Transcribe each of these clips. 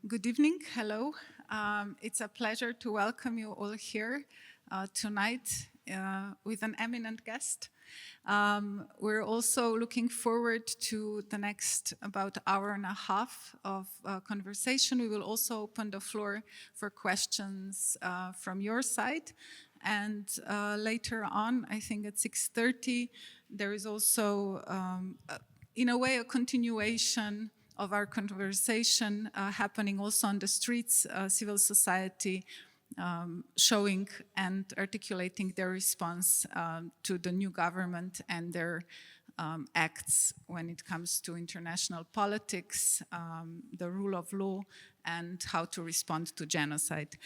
Good evening, hello. It's a pleasure to welcome you all here tonight with an eminent guest. We're also looking forward to the next about hour and a half of conversation. We will also open the floor for questions from your side. And later on, I think at 6:30, there is also, in a way, a continuation of our conversation happening also on the streets, civil society showing and articulating their response to the new government and their acts when it comes to international politics, the rule of law, and how to respond to genocide.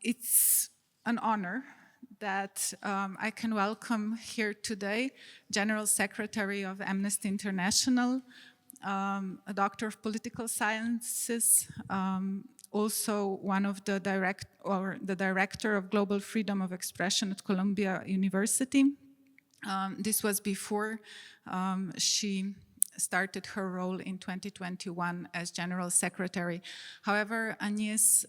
It's an honor that I can welcome here today General Secretary of Amnesty International, a doctor of political sciences, also one of the director of global freedom of expression at Columbia University. This was before she started her role in 2021 as General Secretary. However, Agnès'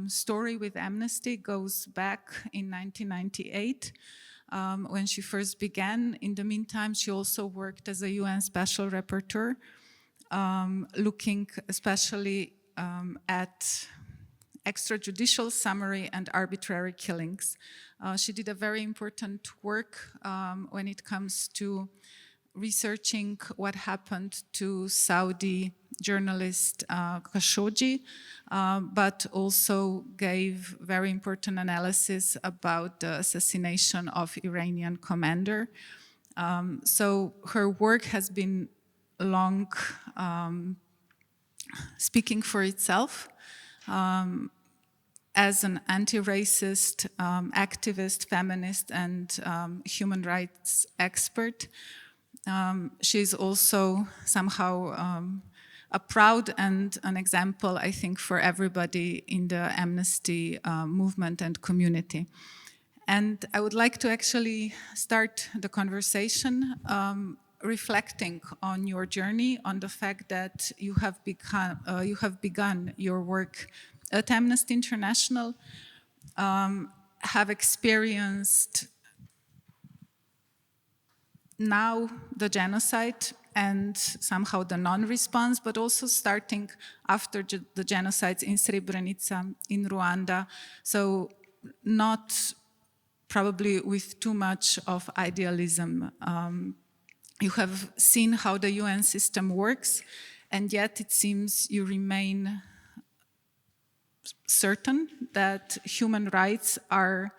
story with Amnesty goes back in 1998 when she first began. In the meantime, she also worked as a UN Special Rapporteur, looking especially at extrajudicial summary and arbitrary killings. She did a very important work when it comes to researching what happened to Saudi journalist Khashoggi, but also gave very important analysis about the assassination of Iranian commander. So her work has been long speaking for itself. As an anti-racist, activist, feminist, and human rights expert, she's also somehow a proud and an example, I think, for everybody in the Amnesty movement and community. And I would like to actually start the conversation reflecting on your journey, on the fact that you have begun your work at Amnesty International, have experienced now the genocide and somehow the non-response, but also starting after the genocides in Srebrenica, in Rwanda. So not probably with too much of idealism. You have seen how the UN system works, and yet it seems you remain certain that human rights are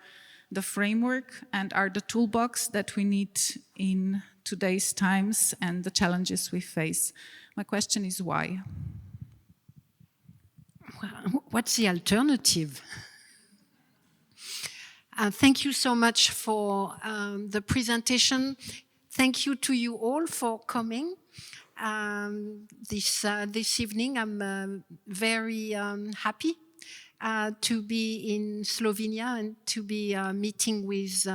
the framework and are the toolbox that we need in today's times and the challenges we face. My question is why? What's the alternative? Thank you so much for the presentation. Thank you to you all for coming this evening. I'm very happy to be in Slovenia and to be meeting with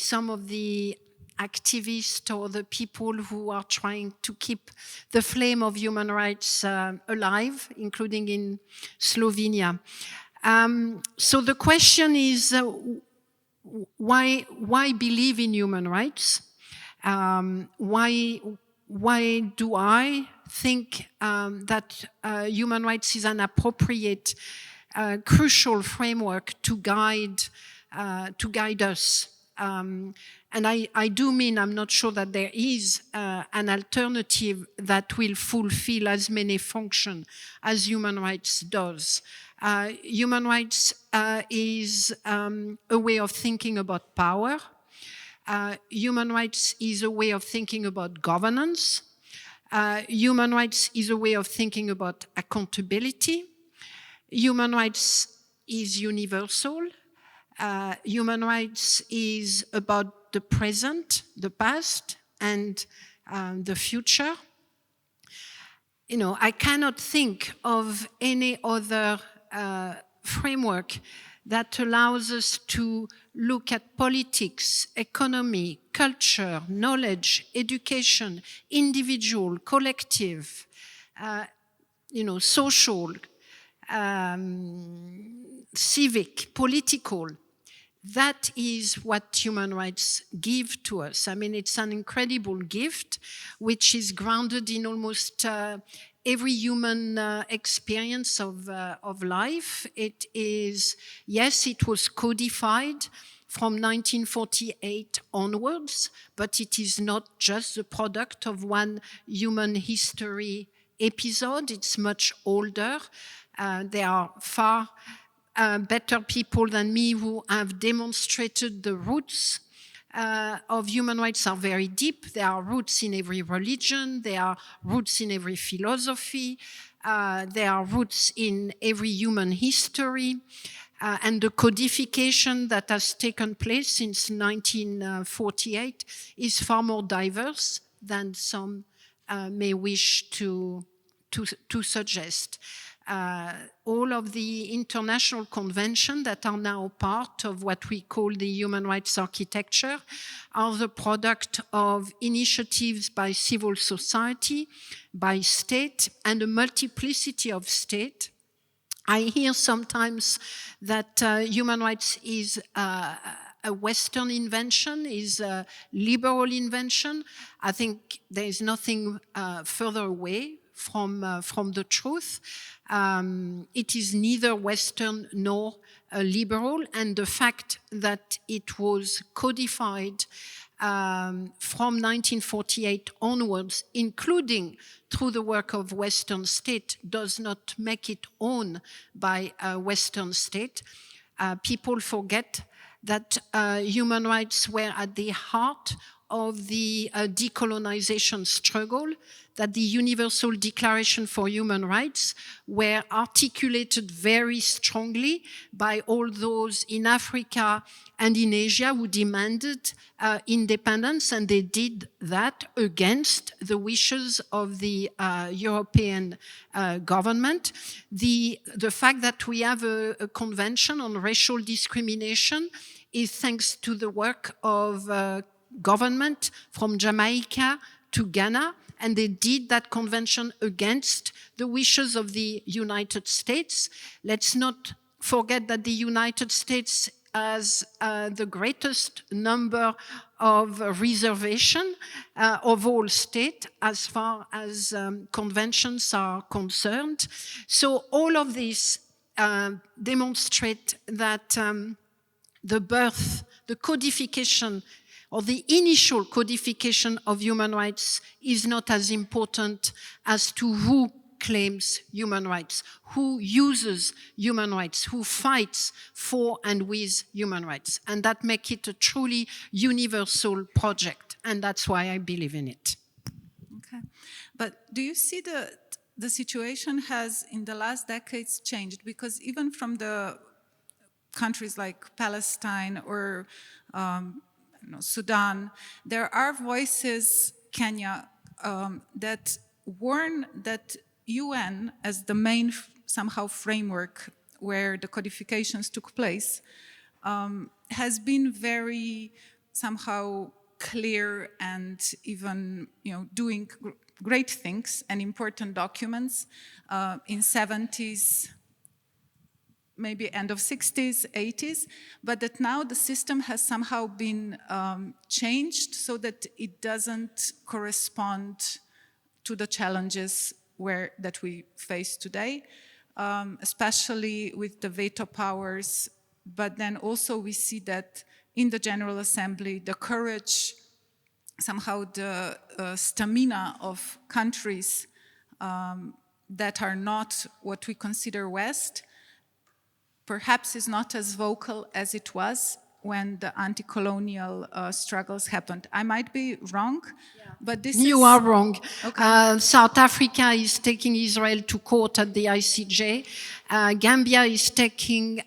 some of the activists or the people who are trying to keep the flame of human rights alive, including in Slovenia. So the question is, why believe in human rights? Why do I think that human rights is an appropriate, crucial framework to guide us? And I do mean I'm not sure that there is an alternative that will fulfill as many functions as human rights does. Human rights is a way of thinking about power. Human rights is a way of thinking about governance. Human rights is a way of thinking about accountability. Human rights is universal. Human rights is about the present, the past, and the future. You know, I cannot think of any other framework that allows us to look at politics, economy, culture, knowledge, education, individual, collective, social, civic, political. That is what human rights give to us. I mean, it's an incredible gift, which is grounded in almost every human experience of life. It is, yes, it was codified from 1948 onwards, but it is not just the product of one human history episode. It's much older. There are far better people than me who have demonstrated the roots of human rights are very deep. There are roots in every religion. There are roots in every philosophy. There are roots in every human history. And the codification that has taken place since 1948 is far more diverse than some may wish to suggest. All of the international conventions that are now part of what we call the human rights architecture are the product of initiatives by civil society, by state, and a multiplicity of state. I hear sometimes that human rights is a Western invention, is a liberal invention. I think there is nothing further away from the truth. It is neither Western nor liberal, and the fact that it was codified from 1948 onwards, including through the work of Western state, does not make it owned by a Western state. People forget that human rights were at the heart of the decolonization struggle, that the Universal Declaration for Human Rights were articulated very strongly by all those in Africa and in Asia who demanded independence, and they did that against the wishes of the European government. The fact that we have a convention on racial discrimination is thanks to the work of government from Jamaica to Ghana, and they did that convention against the wishes of the United States. Let's not forget that the United States has the greatest number of reservation of all states as far as conventions are concerned. So all of this demonstrate that the codification or the initial codification of human rights is not as important as to who claims human rights, who uses human rights, who fights for and with human rights. And that makes it a truly universal project. And that's why I believe in it. Okay. But do you see the situation has in the last decades changed? Because even from the countries like Palestine or Sudan, there are voices, Kenya, that warn that UN as the main somehow framework where the codifications took place has been very somehow clear and even doing great things and important documents in 70s, maybe end of 60s, 80s, but that now the system has somehow been changed so that it doesn't correspond to the challenges that we face today, especially with the veto powers. But then also we see that in the General Assembly, the courage, somehow the stamina of countries that are not what we consider West, perhaps is not as vocal as it was when the anti-colonial struggles happened. I might be wrong, but this You are wrong. Okay. South Africa is taking Israel to court at the ICJ. Gambia is taking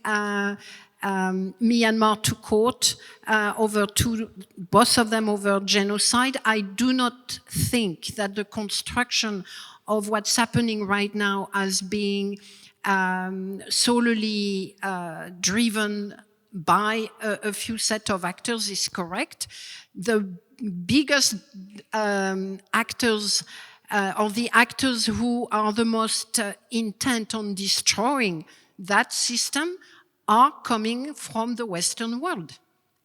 Myanmar to court both of them over genocide. I do not think that the construction of what's happening right now as being solely driven by a few set of actors is correct. The biggest actors or the actors who are the most intent on destroying that system are coming from the Western world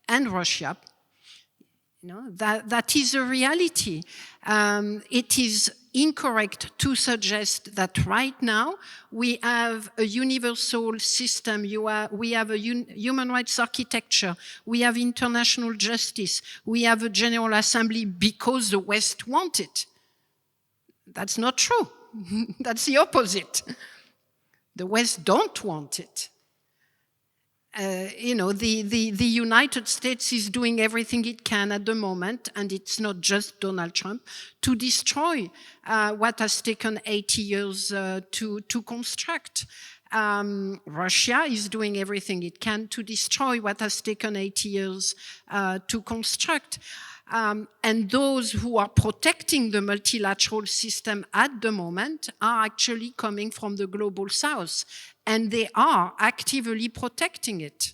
and Russia. You know, that is a reality. It is incorrect to suggest that right now we have a universal system, we have a human rights architecture, we have international justice, we have a General Assembly because the West wants it. That's not true. That's the opposite. The West don't want it. You know, the United States is doing everything it can at the moment, and it's not just Donald Trump, to destroy what has taken 80 years to construct. Russia is doing everything it can to destroy what has taken 80 years to construct. And those who are protecting the multilateral system at the moment are actually coming from the global south, and they are actively protecting it.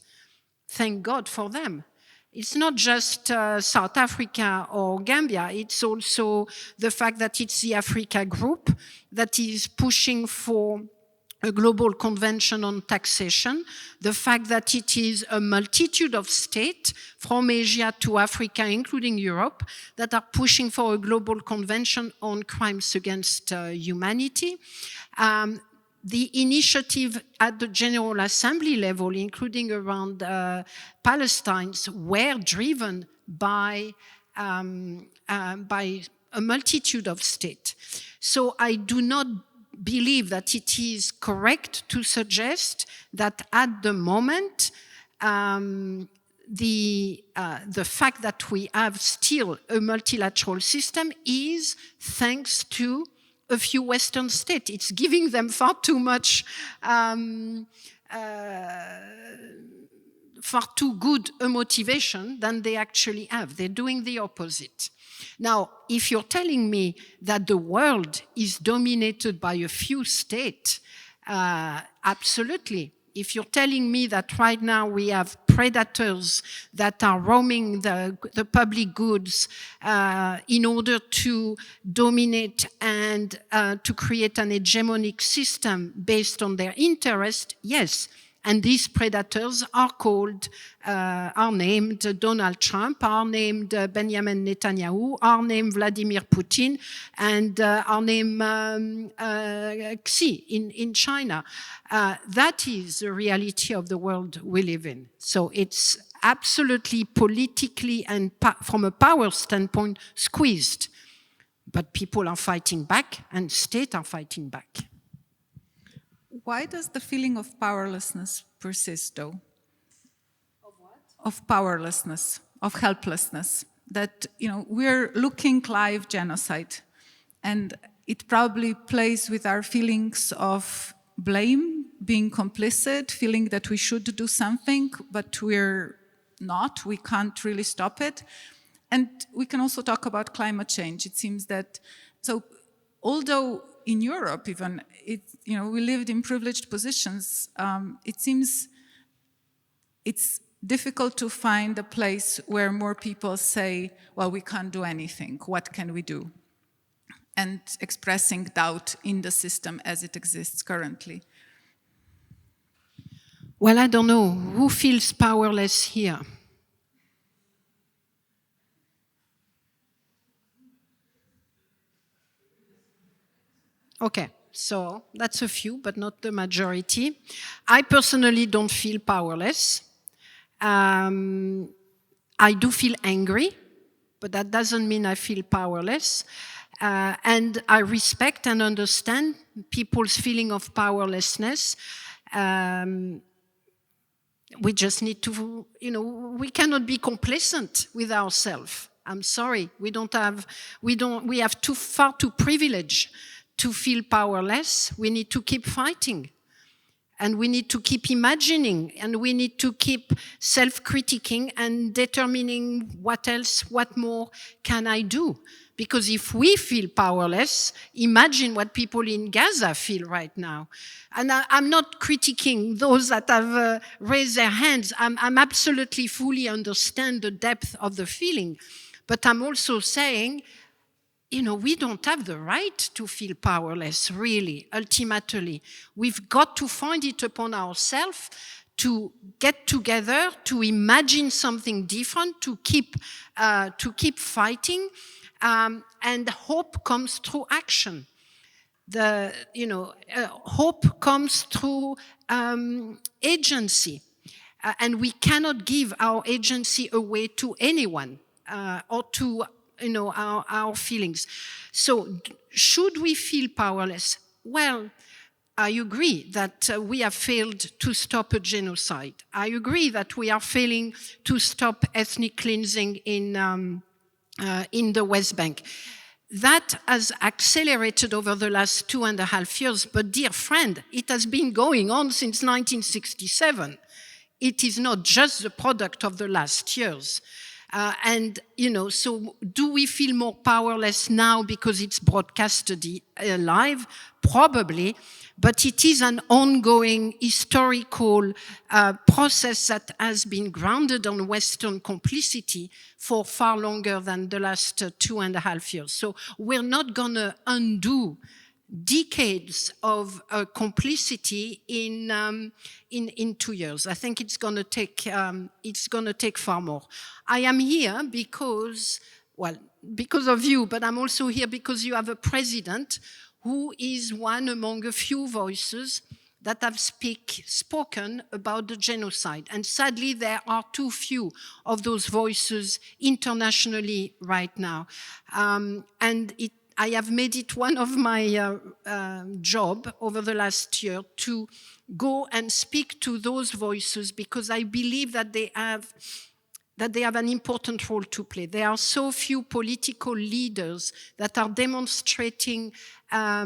Thank God for them. It's not just South Africa or Gambia, it's also the fact that it's the Africa group that is pushing for a global convention on taxation, the fact that it is a multitude of states from Asia to Africa, including Europe, that are pushing for a global convention on crimes against humanity. The initiative at the General Assembly level, including around Palestine, were driven by a multitude of states. So I do not believe that it is correct to suggest that at the moment the fact that we have still a multilateral system is thanks to a few Western states. It's giving them far too much, far too good a motivation than they actually have. They're doing the opposite. Now, if you're telling me that the world is dominated by a few states, absolutely. If you're telling me that right now we have predators that are roaming the public goods in order to dominate and to create an hegemonic system based on their interest, yes. And these predators are named Donald Trump, are named Benjamin Netanyahu, are named Vladimir Putin, and are named Xi in China. That is the reality of the world we live in. So it's absolutely politically and from a power standpoint squeezed. But people are fighting back and states are fighting back. Why does the feeling of powerlessness persist, though? Of what? Of powerlessness, of helplessness. That, you know, we're looking live genocide, and it probably plays with our feelings of blame, being complicit, feeling that we should do something, but we're not, we can't really stop it. And we can also talk about climate change. It seems that, so although in Europe even, we lived in privileged positions, it seems it's difficult to find a place where more people say, well, we can't do anything, what can we do? And expressing doubt in the system as it exists currently. Well, I don't know. Who feels powerless here? Okay, so that's a few, but not the majority. I personally don't feel powerless. I do feel angry, but that doesn't mean I feel powerless. And I respect and understand people's feeling of powerlessness. We just need to, we cannot be complacent with ourselves. I'm sorry, we have far too privileged to feel powerless. We need to keep fighting. And we need to keep imagining, and we need to keep self-critiquing and determining what else, what more can I do? Because if we feel powerless, imagine what people in Gaza feel right now. And I'm not critiquing those that have raised their hands. I'm absolutely fully understand the depth of the feeling. But I'm also saying, we don't have the right to feel powerless, really, ultimately. We've got to find it upon ourselves to get together, to imagine something different, to keep fighting, and hope comes through action. Hope comes through agency, and we cannot give our agency away to anyone or to our feelings. So, should we feel powerless? Well, I agree that we have failed to stop a genocide. I agree that we are failing to stop ethnic cleansing in the West Bank. That has accelerated over the last 2.5 years, but dear friend, it has been going on since 1967. It is not just the product of the last years. So do we feel more powerless now because it's broadcasted live? Probably, but it is an ongoing historical process that has been grounded on Western complicity for far longer than the last 2.5 years. So we're not going to undo decades of complicity in 2 years. I think it's going to take far more. I am here because of you, but I'm also here because you have a president who is one among a few voices that have spoken about the genocide. And sadly, there are too few of those voices internationally right now. I have made it one of my job over the last year to go and speak to those voices, because I believe that they have an important role to play. There are so few political leaders that are demonstrating a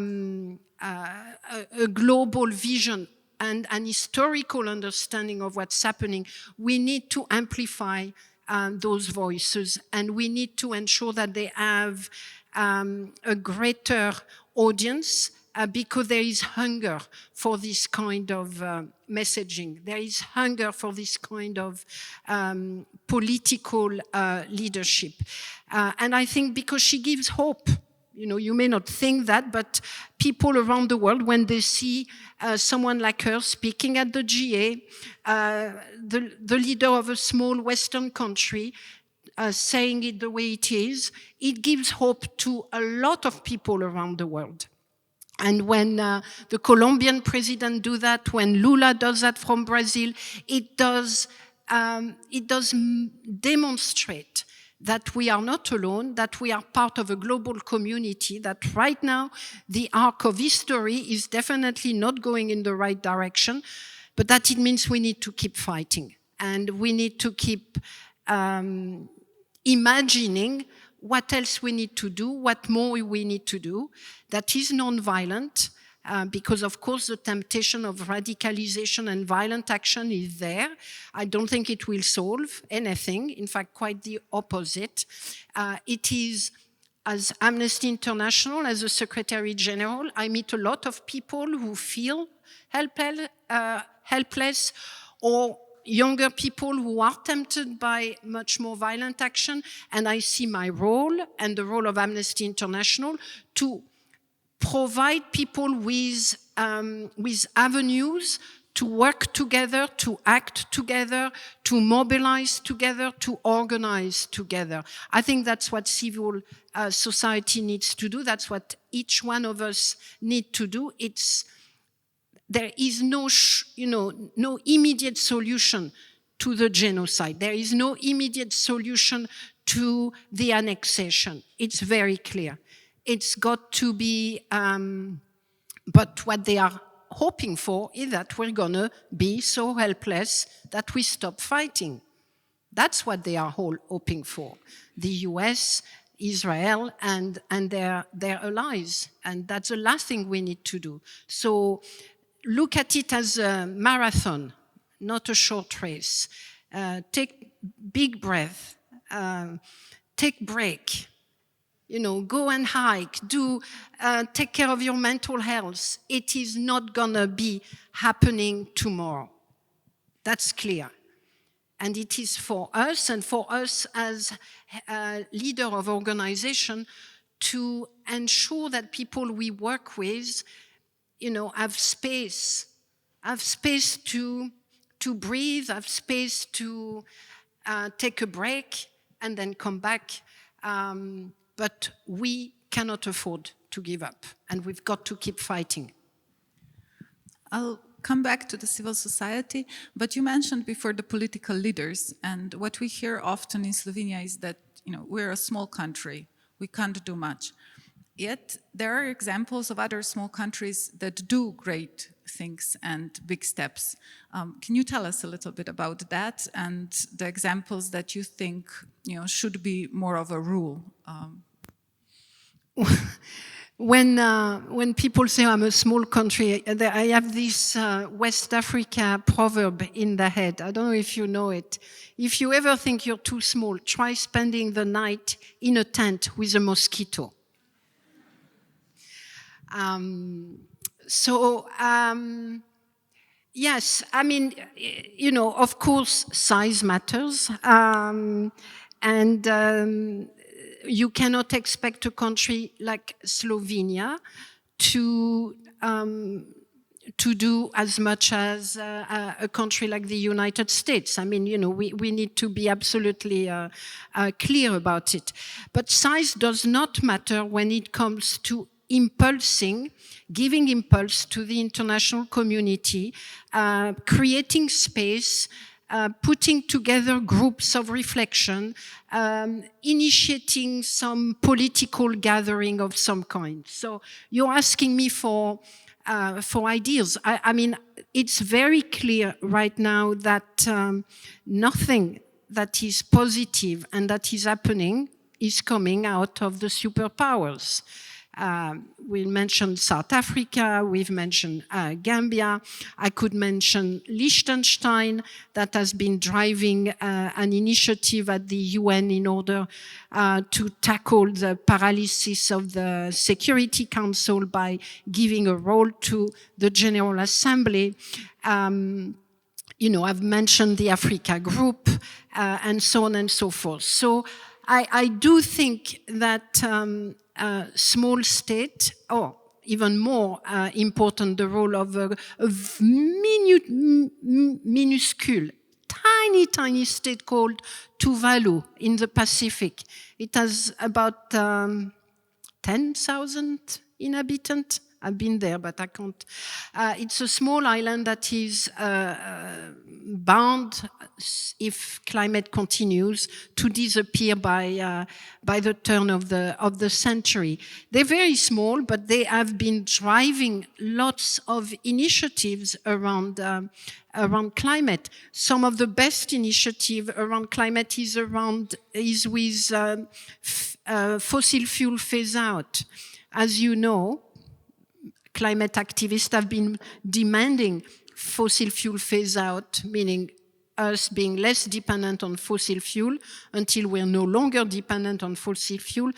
global vision and an historical understanding of what's happening. We need to amplify those voices, and we need to ensure that they have a greater audience, because there is hunger for this kind of messaging. There is hunger for this kind of political leadership. And I think because she gives hope. You may not think that, but people around the world, when they see someone like her speaking at the GA, the leader of a small Western country, saying it the way it is, it gives hope to a lot of people around the world. And when the Colombian president do that, when Lula does that from Brazil, it does demonstrate that we are not alone, that we are part of a global community, that right now the arc of history is definitely not going in the right direction, but that it means we need to keep fighting. And we need to keep imagining what else we need to do, what more we need to do, that is non-violent, because of course the temptation of radicalization and violent action is there. I don't think it will solve anything, in fact quite the opposite. It is, as Amnesty International, as a Secretary General, I meet a lot of people who feel helpless, or younger people who are tempted by much more violent action, and I see my role and the role of Amnesty International to provide people with avenues to work together, to act together, to mobilize together, to organize together. I think that's what civil society needs to do. That's what each one of us need to do. There is no immediate solution to the genocide. There is no immediate solution to the annexation. It's very clear. It's got to be, but what they are hoping for is that we're gonna be so helpless that we stop fighting. That's what they are hoping for. The US, Israel, and their allies. And that's the last thing we need to do. So look at it as a marathon, not a short race. Take big breath, take break. Go and hike, take care of your mental health. It is not gonna be happening tomorrow. That's clear. And it is for us, and for us as a leader of organization, to ensure that people we work with, have space to breathe, have space to take a break and then come back. But we cannot afford to give up, and we've got to keep fighting. I'll come back to the civil society, but you mentioned before the political leaders, and what we hear often in Slovenia is that, we're a small country, we can't do much. Yet there are examples of other small countries that do great things and big steps. Can you tell us a little bit about that and the examples that you think should be more of a rule? When people say I'm a small country, I have this West Africa proverb in the head. I don't know if you know it. If you ever think you're too small, try spending the night in a tent with a mosquito. Yes, I mean, of course, size matters. You cannot expect a country like Slovenia to do as much as a country like the United States. I mean, we need to be absolutely clear about it. But size does not matter when it comes to giving impulse to the international community, creating space, putting together groups of reflection, initiating some political gathering of some kind. So you're asking me for ideas. I mean, it's very clear right now that nothing that is positive and that is happening is coming out of the superpowers. We mentioned South Africa, we've mentioned Gambia. I could mention Liechtenstein, that has been driving an initiative at the UN in order to tackle the paralysis of the Security Council by giving a role to the General Assembly. I've mentioned the Africa Group, and so on and so forth. So I do think that small state, or even more important, the role of a minuscule, tiny state called Tuvalu in the Pacific. It has about 10,000 inhabitants. I've been there, but I can't. It's a small island that is bound, if climate continues, to disappear by the turn of the century. They're very small, but they have been driving lots of initiatives around climate. Some of the best initiative around climate is with fossil fuel phase out. As you know, climate activists have been demanding fossil fuel phase out, meaning us being less dependent on fossil fuel until we're no longer dependent on fossil fuel.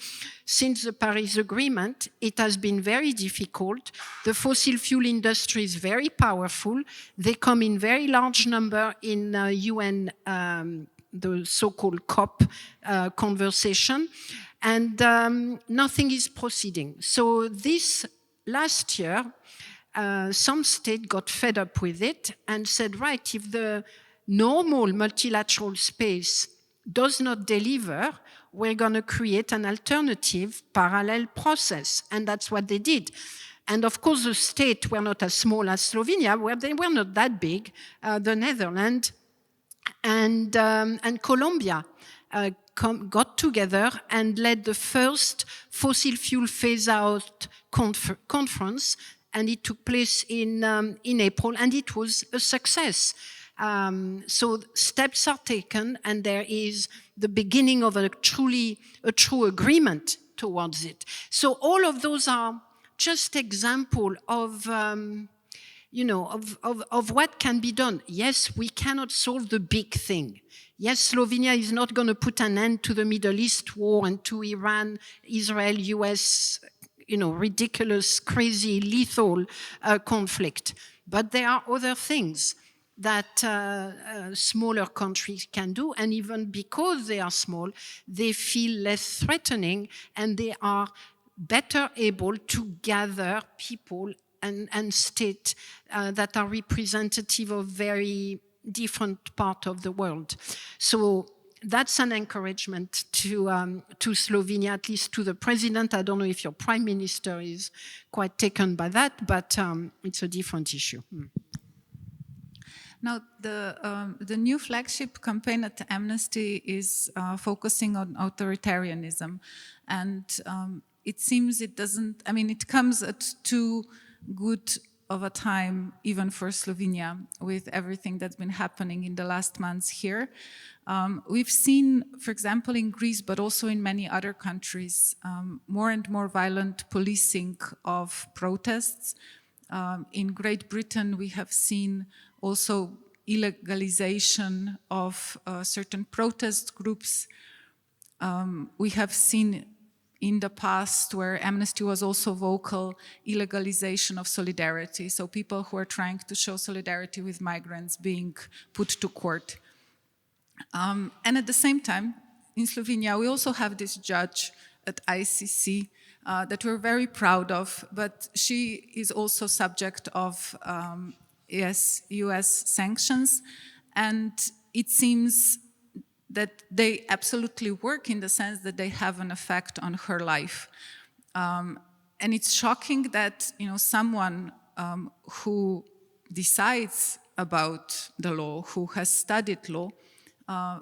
Since the Paris Agreement, it has been very difficult. The fossil fuel industry is very powerful. They come in very large number in UN, the so-called COP conversation, and nothing is proceeding. So this last year, some state got fed up with it and said, right, if the normal multilateral space does not deliver, we're going to create an alternative parallel process. And that's what they did. And of course, the states were not as small as Slovenia, where they were not that big. The Netherlands and Colombia got together and led the first fossil fuel phase-out conference, and it took place in April, and it was a success. So steps are taken, and there is the beginning of a true agreement towards it. So all of those are just example of what can be done. Yes, we cannot solve the big thing. Yes, Slovenia is not going to put an end to the Middle East war and to Iran, Israel, US, ridiculous, crazy, lethal conflict. But there are other things that smaller countries can do, and even because they are small, they feel less threatening, and they are better able to gather people and state that are representative of very different part of the world. So that's an encouragement to Slovenia, at least to the president. I don't know if your prime minister is quite taken by that, but it's a different issue. Now, the new flagship campaign at Amnesty is focusing on authoritarianism. And it seems it doesn't, I mean, it comes at too good of a time, even for Slovenia, with everything that's been happening in the last months here. We've seen, for example, in Greece, but also in many other countries, more and more violent policing of protests. In Great Britain, we have seen also illegalization of certain protest groups. We have seen in the past, where Amnesty was also vocal, illegalization of solidarity. So people who are trying to show solidarity with migrants being put to court. And at the same time, in Slovenia, we also have this judge at ICC that we're very proud of, but she is also subject of US sanctions. And it seems that they absolutely work in the sense that they have an effect on her life. And it's shocking that, you know, someone who decides about the law, who has studied law,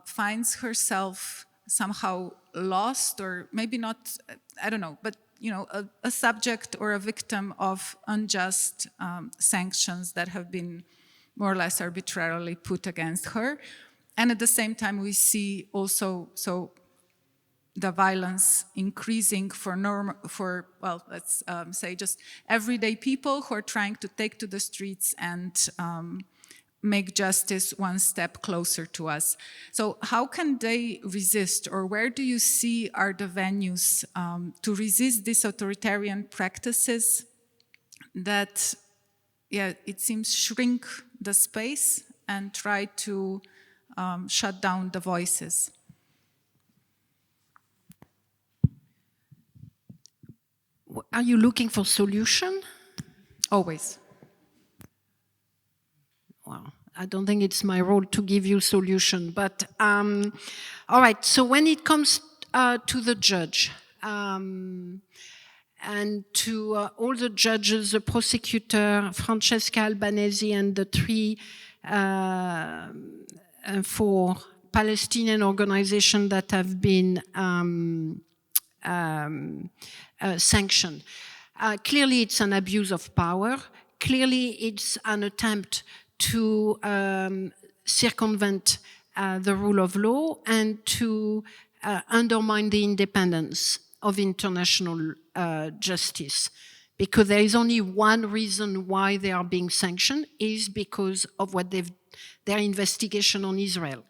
finds herself somehow lost, or maybe not, I don't know, but you know, a subject or a victim of unjust sanctions that have been more or less arbitrarily put against her. And at the same time, we see also the violence increasing for well, let's say just everyday people who are trying to take to the streets and make justice one step closer to us. So how can they resist, or where do you see are the venues to resist these authoritarian practices that, yeah, it seems shrink the space and try to shut down the voices? Are you looking for solution? Always. Well, I don't think it's my role to give you solution, but all right. So when it comes to the judge and to all the judges, the prosecutor, Francesca Albanese, and the 4 Palestinian organizations that have been sanctioned. Clearly, it's an abuse of power. Clearly, it's an attempt to circumvent the rule of law and to undermine the independence of international justice. Because there is only one reason why they are being sanctioned, is because of what their investigation on Israel.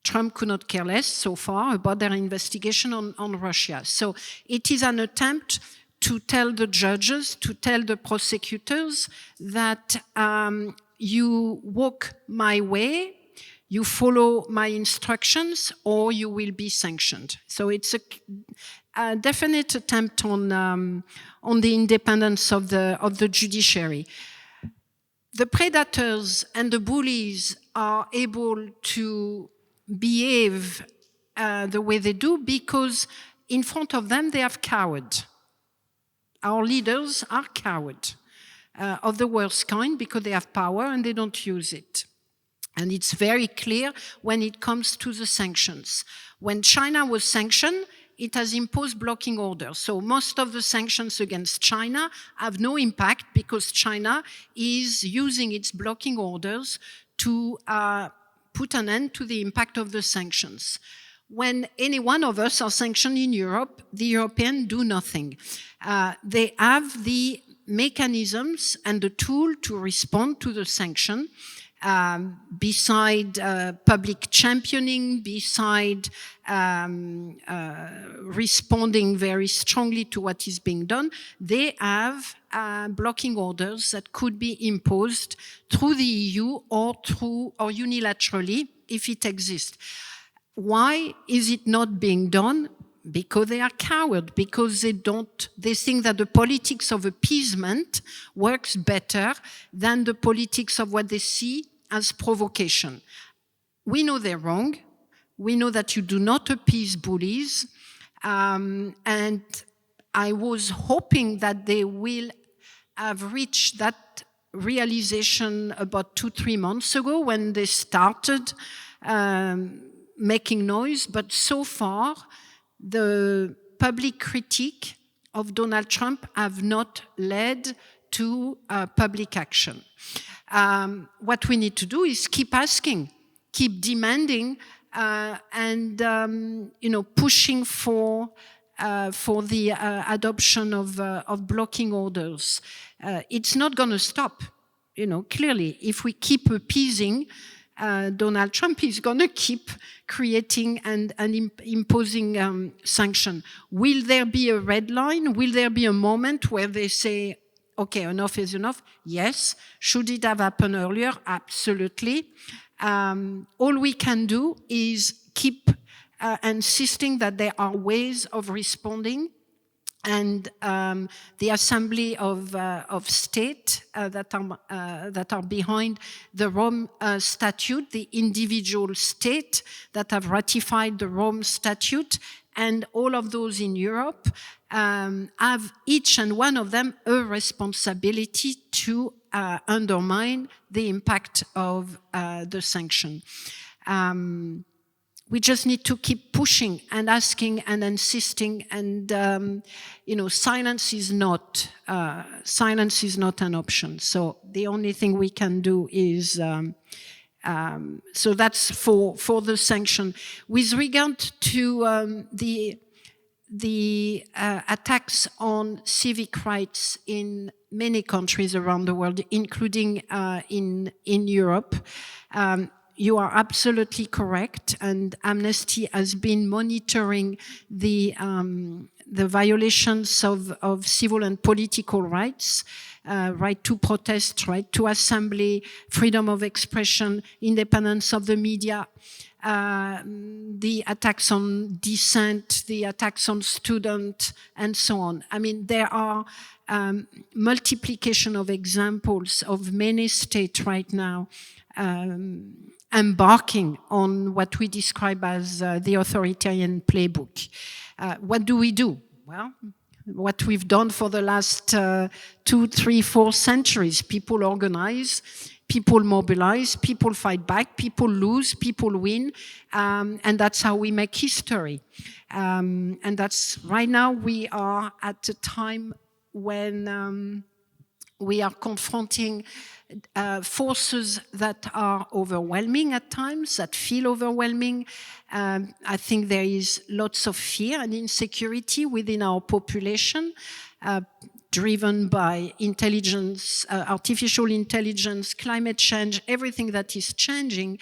Trump could not care less so far about their investigation on Russia. So it is an attempt to tell the judges, to tell the prosecutors that you walk my way, you follow my instructions, or you will be sanctioned. So it's a definite attempt on the independence of the judiciary. The predators and the bullies are able to behave the way they do because in front of them they have cowards. Our leaders are cowards of the worst kind because they have power and they don't use it. And it's very clear when it comes to the sanctions. When China was sanctioned, it has imposed blocking orders. So most of the sanctions against China have no impact because China is using its blocking orders to put an end to the impact of the sanctions. When any one of us are sanctioned in Europe, the Europeans do nothing. They have the mechanisms and the tool to respond to the sanction. Beside public championing, beside responding very strongly to what is being done, they have blocking orders that could be imposed through the EU or unilaterally if it exists. Why is it not being done? because they are cowards, because they think that the politics of appeasement works better than the politics of what they see as provocation. We know they're wrong. We know that you do not appease bullies. And I was hoping that they will have reached that realization about 2-3 months ago when they started making noise. But so far, the public critique of Donald Trump have not led to public action. What we need to do is keep asking, keep demanding, and pushing for the adoption of blocking orders. It's not going to stop. Clearly, if we keep appeasing, Donald Trump is going to keep creating and imposing sanctions. Will there be a red line? Will there be a moment where they say, okay, enough is enough? Yes. Should it have happened earlier? Absolutely. All we can do is keep insisting that there are ways of responding, and the Assembly of State that are behind the Rome Statute, the individual state that have ratified the Rome Statute, and all of those in Europe have each and one of them a responsibility to undermine the impact of the sanction. We just need to keep pushing and asking and insisting, and silence is not an option. So the only thing we can do is so that's for the sanction. With regard to the attacks on civic rights in many countries around the world, including in Europe, you are absolutely correct, and Amnesty has been monitoring the violations of civil and political rights, right to protest, right to assembly, freedom of expression, independence of the media, the attacks on dissent, the attacks on students, and so on. I mean, there are multiplication of examples of many states right now embarking on what we describe as the authoritarian playbook. What do we do? Well, what we've done for the last 2, 3, 4 centuries. People organize, people mobilize, people fight back, people lose, people win, and that's how we make history. And that's right now we are at a time when we are confronting forces that are overwhelming at times, that feel overwhelming. I think there is lots of fear and insecurity within our population, driven by intelligence, artificial intelligence, climate change, everything that is changing.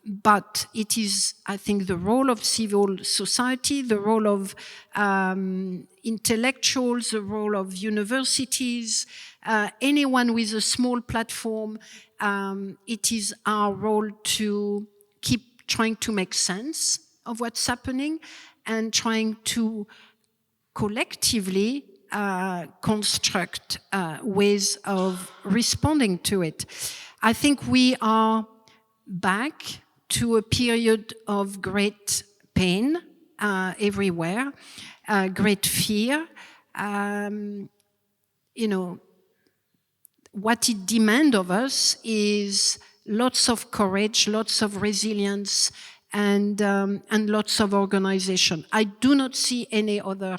But it is, I think, the role of civil society, the role of intellectuals, the role of universities, anyone with a small platform. It is our role to keep trying to make sense of what's happening and trying to collectively construct ways of responding to it. I think we are back to a period of great pain everywhere, great fear. What it demands of us is lots of courage, lots of resilience, and lots of organization. I do not see any other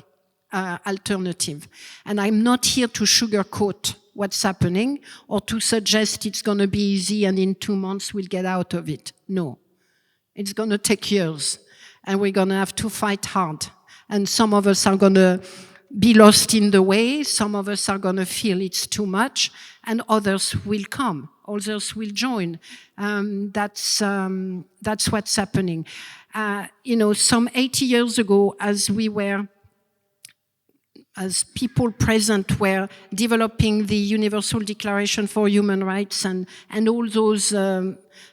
alternative. And I'm not here to sugarcoat what's happening or to suggest it's going to be easy and in 2 months we'll get out of it. No. It's going to take years, and we're going to have to fight hard. And some of us are going to be lost in the way. Some of us are going to feel it's too much, and others will come. Others will join. That's what's happening. Some 80 years ago, as people present were developing the Universal Declaration for Human Rights and all those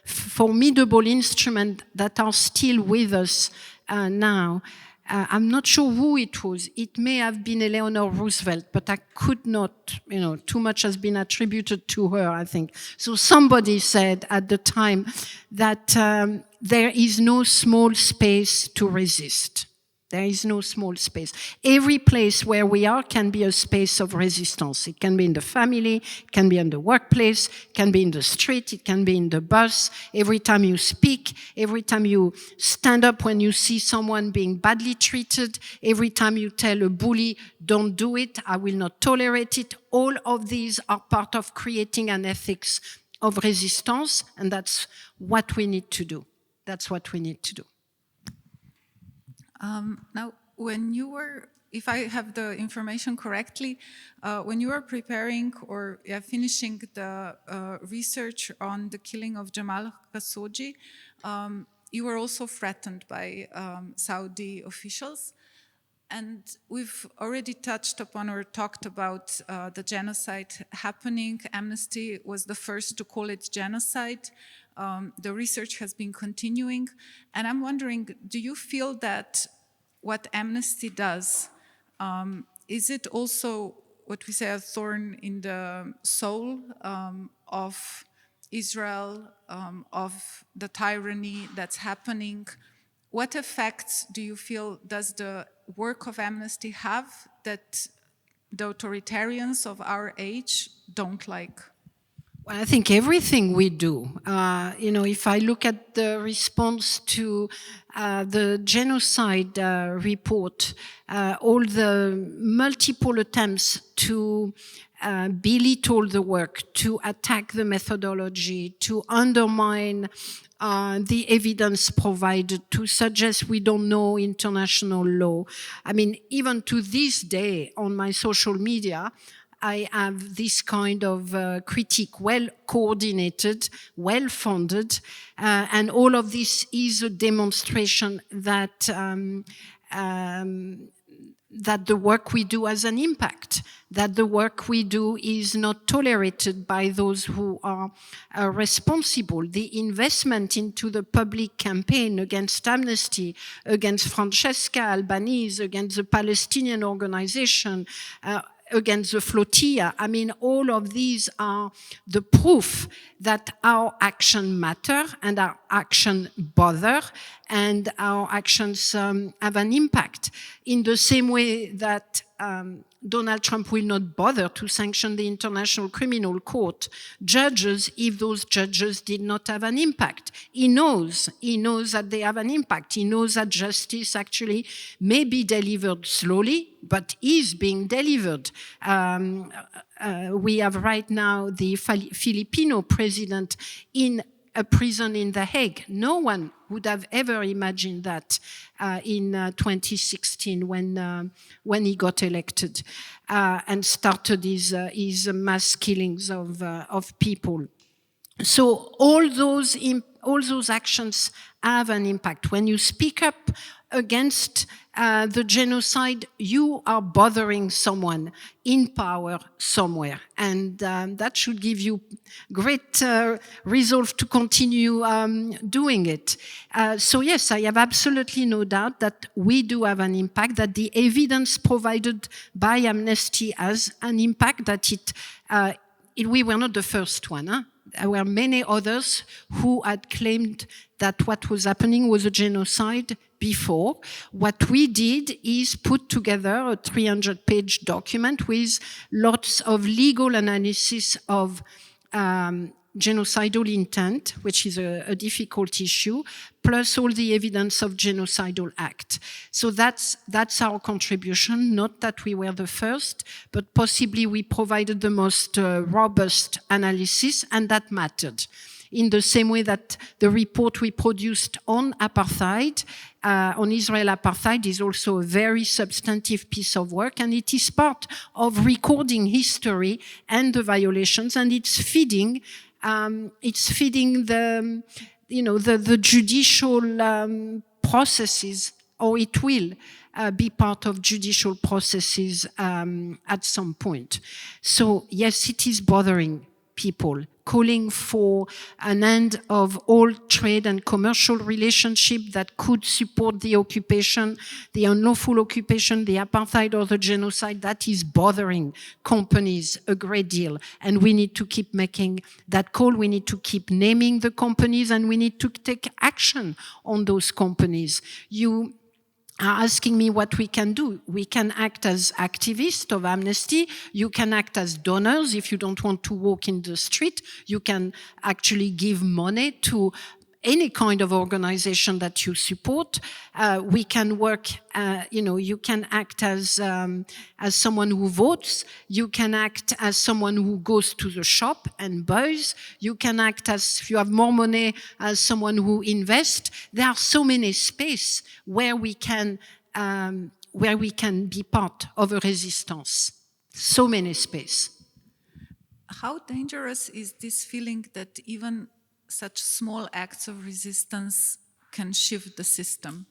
formidable instruments that are still with us now, I'm not sure who it was. It may have been Eleanor Roosevelt, but I could not, too much has been attributed to her, I think. So somebody said at the time that there is no small space to resist. There is no small space. Every place where we are can be a space of resistance. It can be in the family, it can be in the workplace, it can be in the street, it can be in the bus. Every time you speak, every time you stand up when you see someone being badly treated, every time you tell a bully, don't do it, I will not tolerate it. All of these are part of creating an ethics of resistance, and that's what we need to do. That's what we need to do. Now, when you were, if I have the information correctly, when you were preparing or finishing the research on the killing of Jamal Khashoggi, you were also threatened by Saudi officials. And we've already touched upon or talked about the genocide happening. Amnesty was the first to call it genocide. The research has been continuing. And I'm wondering, do you feel that what Amnesty does, is it also what we say a thorn in the soul of Israel, of the tyranny that's happening? What effects do you feel does the work of Amnesty have that the authoritarians of our age don't like? Well, I think everything we do, if I look at the response to the genocide report, all the multiple attempts to belittle the work, to attack the methodology, to undermine the evidence provided, to suggest we don't know international law. I mean, even to this day on my social media, I have this kind of critique, well coordinated, well funded, and all of this is a demonstration that that the work we do has an impact, that the work we do is not tolerated by those who are responsible. The investment into the public campaign against Amnesty, against Francesca Albanese, against the Palestinian organization, against the flotilla. I mean, all of these are the proof that our action matter and our action bother and our actions have an impact. In the same way that Donald Trump will not bother to sanction the International Criminal Court judges if those judges did not have an impact. He knows that they have an impact. He knows that justice actually may be delivered slowly, but is being delivered. We have right now the Filipino president in a prison in The Hague. No one would have ever imagined that in 2016 when he got elected and started his mass killings of people. So all those actions have an impact. When you speak up against the genocide, you are bothering someone in power somewhere. And that should give you great resolve to continue doing it. So yes, I have absolutely no doubt that we do have an impact, that the evidence provided by Amnesty has an impact, that we were not the first one. Huh? There were many others who had claimed that what was happening was a genocide before. What we did is put together a 300-page document with lots of legal analysis of genocidal intent, which is a difficult issue, plus all the evidence of genocidal act. So that's our contribution, not that we were the first, but possibly we provided the most robust analysis, and that mattered. In the same way that the report we produced on apartheid, on Israel apartheid, is also a very substantive piece of work, and it is part of recording history and the violations, and it's feeding the judicial processes, or it will be part of judicial processes at some point. So yes, it is bothering people calling for an end of all trade and commercial relationship that could support the occupation, the unlawful occupation, the apartheid or the genocide. That is bothering companies a great deal. And we need to keep making that call. We need to keep naming the companies, and we need to take action on those companies. You are asking me what we can do. We can act as activists of Amnesty. You can act as donors. If you don't want to walk in the street, you can actually give money to any kind of organization that you support. We can work, you can act as someone who votes. You can act as someone who goes to the shop and buys. You can act as, if you have more money, as someone who invests. There are so many spaces where we can be part of a resistance. So many spaces. How dangerous is this feeling that even such small acts of resistance can shift the system?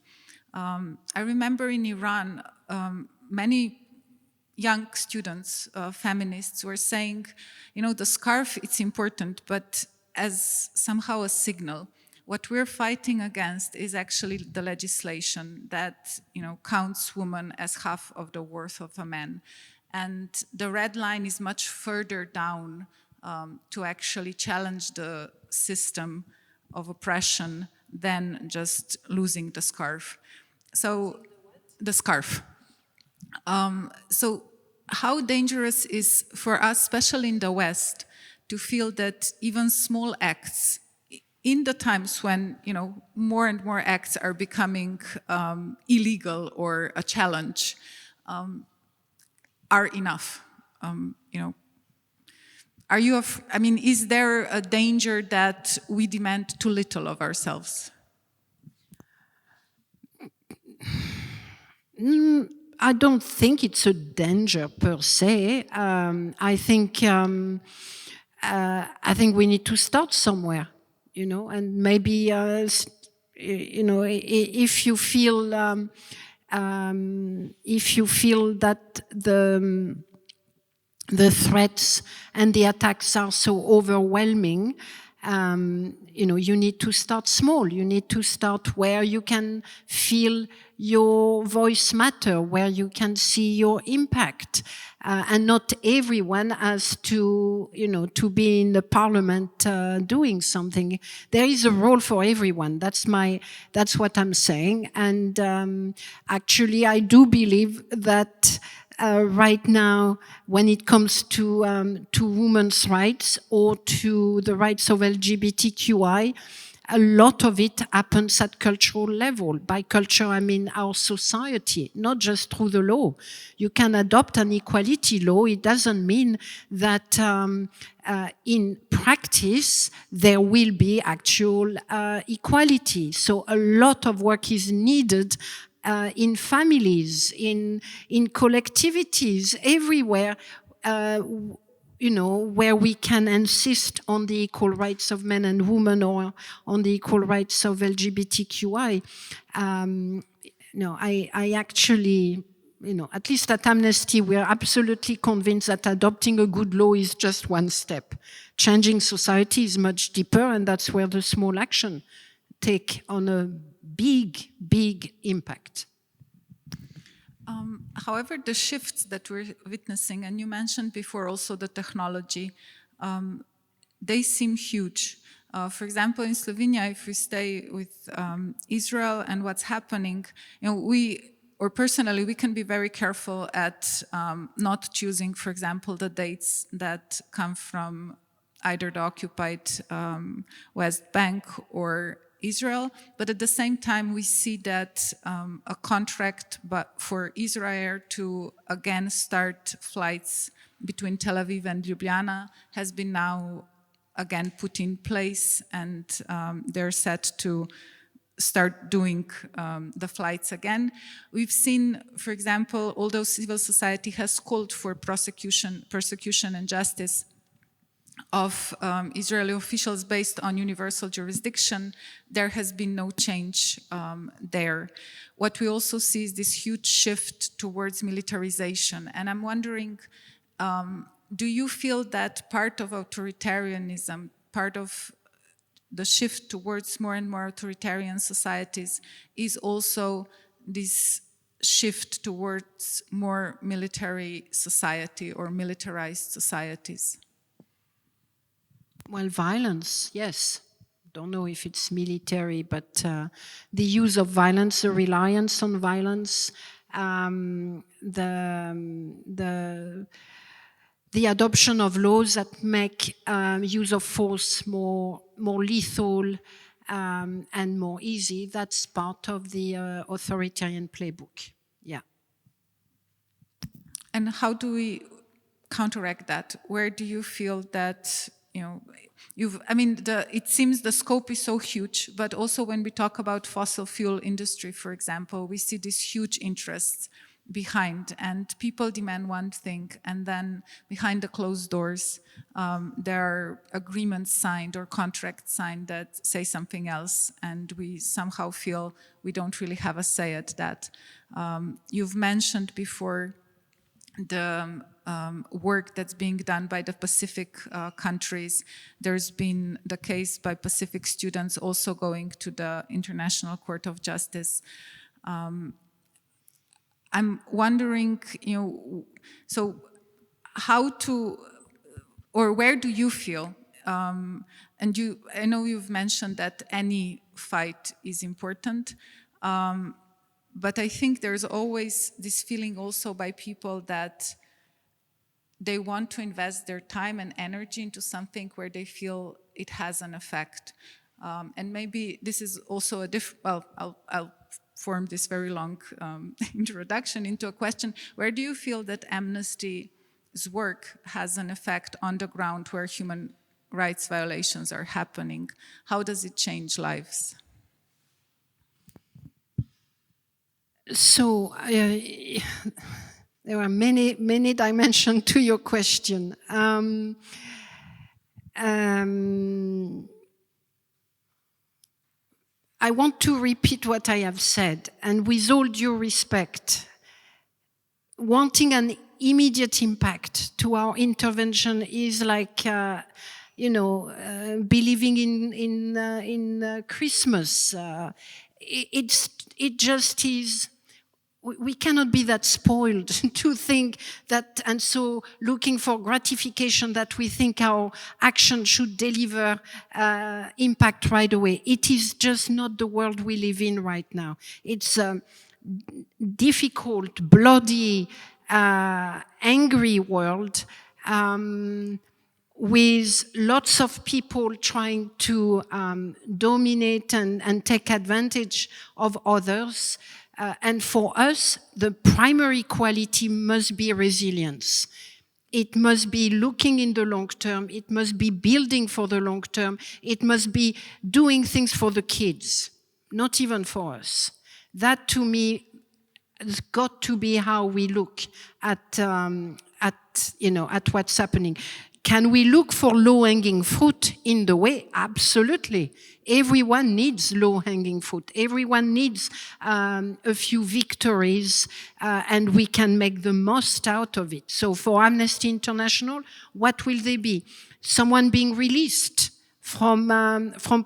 I remember in Iran, many young students, feminists, were saying, the scarf, it's important, but as somehow a signal. What we're fighting against is actually the legislation that, counts women as half of the worth of a man. And the red line is much further down to actually challenge the system of oppression than just losing the scarf. So, the scarf. So how dangerous is for us, especially in the West, to feel that even small acts, in the times when, more and more acts are becoming illegal or a challenge, are enough? Is there a danger that we demand too little of ourselves? I don't think it's a danger per se. I think we need to start somewhere, and maybe if you feel that the threats and the attacks are so overwhelming, you need to start small. You need to start where you can feel your voice matter, where you can see your impact. And not everyone has to be in the parliament doing something. There is a role for everyone. That's what I'm saying. And actually, I do believe that right now, when it comes to women's rights or to the rights of LGBTQI, a lot of it happens at cultural level. By culture, I mean our society, not just through the law. You can adopt an equality law. It doesn't mean that in practice there will be actual equality. So a lot of work is needed in families, in collectivities, everywhere, where we can insist on the equal rights of men and women or on the equal rights of LGBTQI. I actually, at least at Amnesty, we are absolutely convinced that adopting a good law is just one step. Changing society is much deeper, and that's where the small action take on a big impact. However, the shifts that we're witnessing, and you mentioned before also the technology, they seem huge. For example, in Slovenia, if we stay with Israel and what's happening, personally, we can be very careful at not choosing, for example, the dates that come from either the occupied West Bank or Israel, but at the same time we see that a contract for Israel to again start flights between Tel Aviv and Ljubljana has been now again put in place, and they're set to start doing the flights again. We've seen, for example, although civil society has called for persecution and justice of Israeli officials based on universal jurisdiction, there has been no change there. What we also see is this huge shift towards militarization. And I'm wondering do you feel that part of authoritarianism, part of the shift towards more and more authoritarian societies is also this shift towards more military society or militarized societies? Well, violence, yes. Don't know if it's military, but the use of violence, the reliance on violence, the adoption of laws that make use of force more lethal and more easy, that's part of the authoritarian playbook. Yeah. And how do we counteract that? Where do you feel that, you know, it seems the scope is so huge, but also when we talk about fossil fuel industry, for example, we see these huge interests behind, and people demand one thing, and then behind the closed doors there are agreements signed or contracts signed that say something else, and we somehow feel we don't really have a say at that. You've mentioned before the work that's being done by the Pacific countries. There's been the case by Pacific students also going to the International Court of Justice. I'm wondering, you know, so how to, or where do you feel, and I know you've mentioned that any fight is important, but I think there's always this feeling also by people that they want to invest their time and energy into something where they feel it has an effect. And maybe this is also a well, I'll form this very long introduction into a question. Where do you feel that Amnesty's work has an effect on the ground where human rights violations are happening? How does it change lives? So there are many dimensions to your question. I want to repeat what I have said, and with all due respect, wanting an immediate impact to our intervention is like, believing in Christmas. It just is. We cannot be that spoiled to think that, and so looking for gratification that we think our action should deliver impact right away. It is just not the world we live in right now. It's a difficult, bloody, angry world with lots of people trying to dominate and take advantage of others. And for us, the primary quality must be resilience. It must be looking in the long term. It must be building for the long term. It must be doing things for the kids, not even for us. That, to me, has got to be how we look at what's happening. Can we look for low-hanging fruit in the way? Absolutely. Everyone needs low-hanging fruit. Everyone needs a few victories, and we can make the most out of it. So for Amnesty International, what will they be? Someone being released from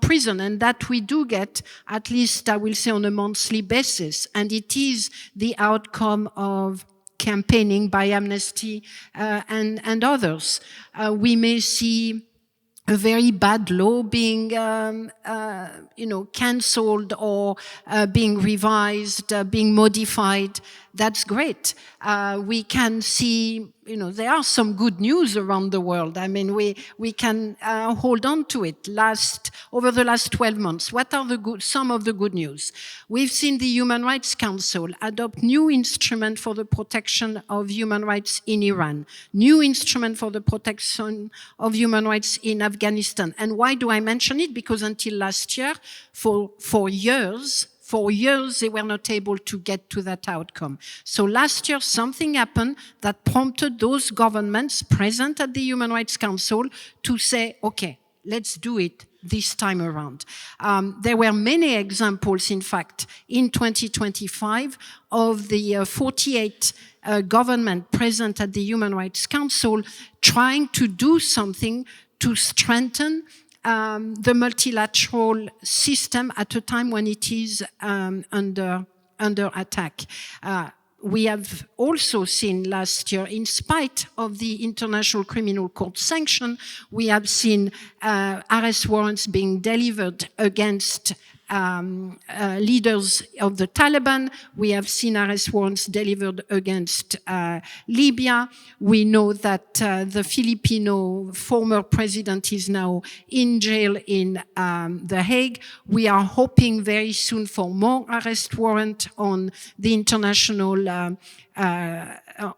prison, and that we do get, at least I will say, on a monthly basis. And it is the outcome of campaigning by Amnesty and others. We may see a very bad law being, cancelled or being revised, being modified. That's great. We can see, there are some good news around the world. I mean, we can hold on to it. Over the last 12 months, what are some of the good news? We've seen the Human Rights Council adopt new instrument for the protection of human rights in Iran, new instrument for the protection of human rights in Afghanistan. And why do I mention it? Because until last year, for years, they were not able to get to that outcome. So last year, something happened that prompted those governments present at the Human Rights Council to say, okay, let's do it this time around. There were many examples, in fact, in 2025 of the 48 government present at the Human Rights Council trying to do something to strengthen the multilateral system at a time when it is under attack. We have also seen last year, in spite of the International Criminal Court sanction, we have seen arrest warrants being delivered against leaders of the Taliban. We have seen arrest warrants delivered against Libya. We know that the Filipino former president is now in jail in The Hague. We are hoping very soon for more arrest warrant on the international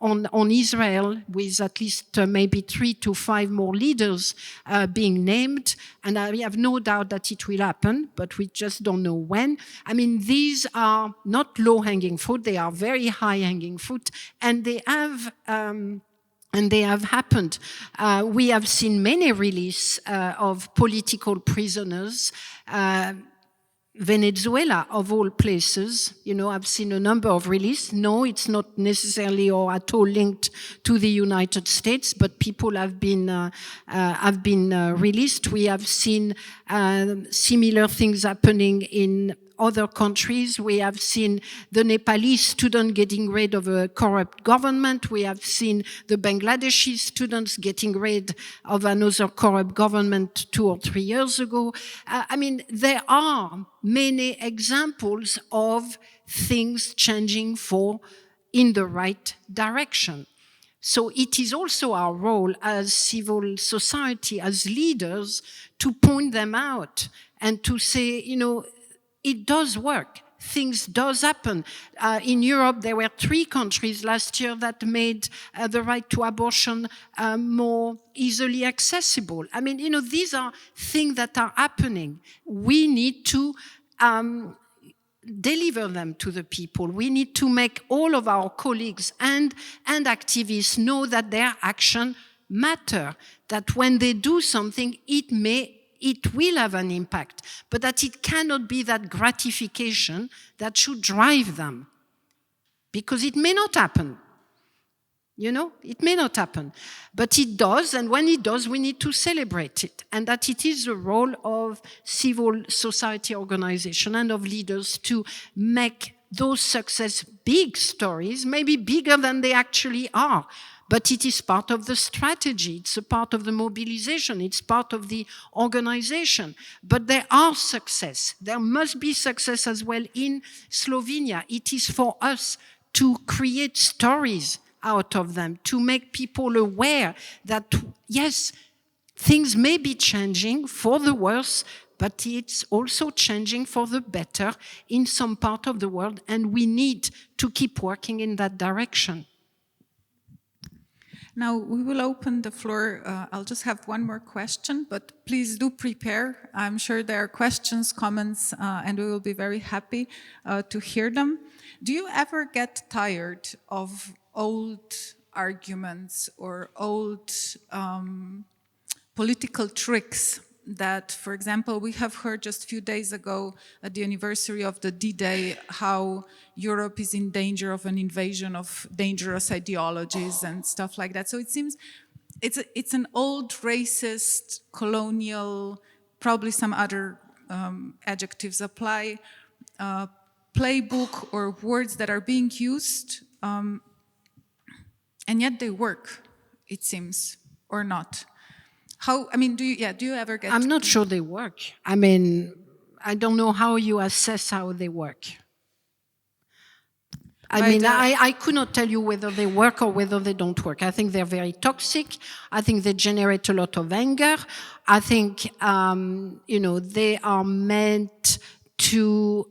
on Israel, with at least maybe 3 to 5 more leaders being named. And I have no doubt that it will happen, but we just don't know when. I mean, these are not low-hanging fruit, they are very high-hanging fruit, and they have happened. We have seen many releases of political prisoners. Venezuela, of all places, you know, I've seen a number of releases. No, it's not necessarily or at all linked to the United States, but people have been released. We have seen similar things happening in other countries. We have seen the Nepalese student getting rid of a corrupt government. We have seen the Bangladeshi students getting rid of another corrupt government 2 or 3 years ago. I mean, there are many examples of things changing in the right direction. So it is also our role as civil society, as leaders, to point them out and to say, you know, it does work. Things does happen. In Europe, there were 3 countries last year that made the right to abortion more easily accessible. I mean, you know, these are things that are happening. We need to deliver them to the people. We need to make all of our colleagues and activists know that their action matter, that when they do something, it will have an impact, but that it cannot be that gratification that should drive them. Because it may not happen. You know, it may not happen. But it does, and when it does, we need to celebrate it. And that it is the role of civil society organization and of leaders to make those success big stories, maybe bigger than they actually are. But it is part of the strategy, it's a part of the mobilization, it's part of the organization. But there are success. There must be success as well in Slovenia. It is for us to create stories out of them, to make people aware that, yes, things may be changing for the worse, but it's also changing for the better in some part of the world, and we need to keep working in that direction. Now we will open the floor. I'll just have one more question, but please do prepare. I'm sure there are questions, comments, and we will be very happy to hear them. Do you ever get tired of old arguments or old political tricks that, for example, we have heard just a few days ago at the anniversary of the D-Day how Europe is in danger of an invasion of dangerous ideologies and stuff like that. So it seems it's an old racist, colonial, probably some other adjectives apply, playbook or words that are being used, and yet they work, it seems, or not. How, I mean, do you ever get... I'm not sure they work. I mean, I don't know how you assess how they work. I could not tell you whether they work or whether they don't work. I think they're very toxic. I think they generate a lot of anger. I think, you know, they are meant to...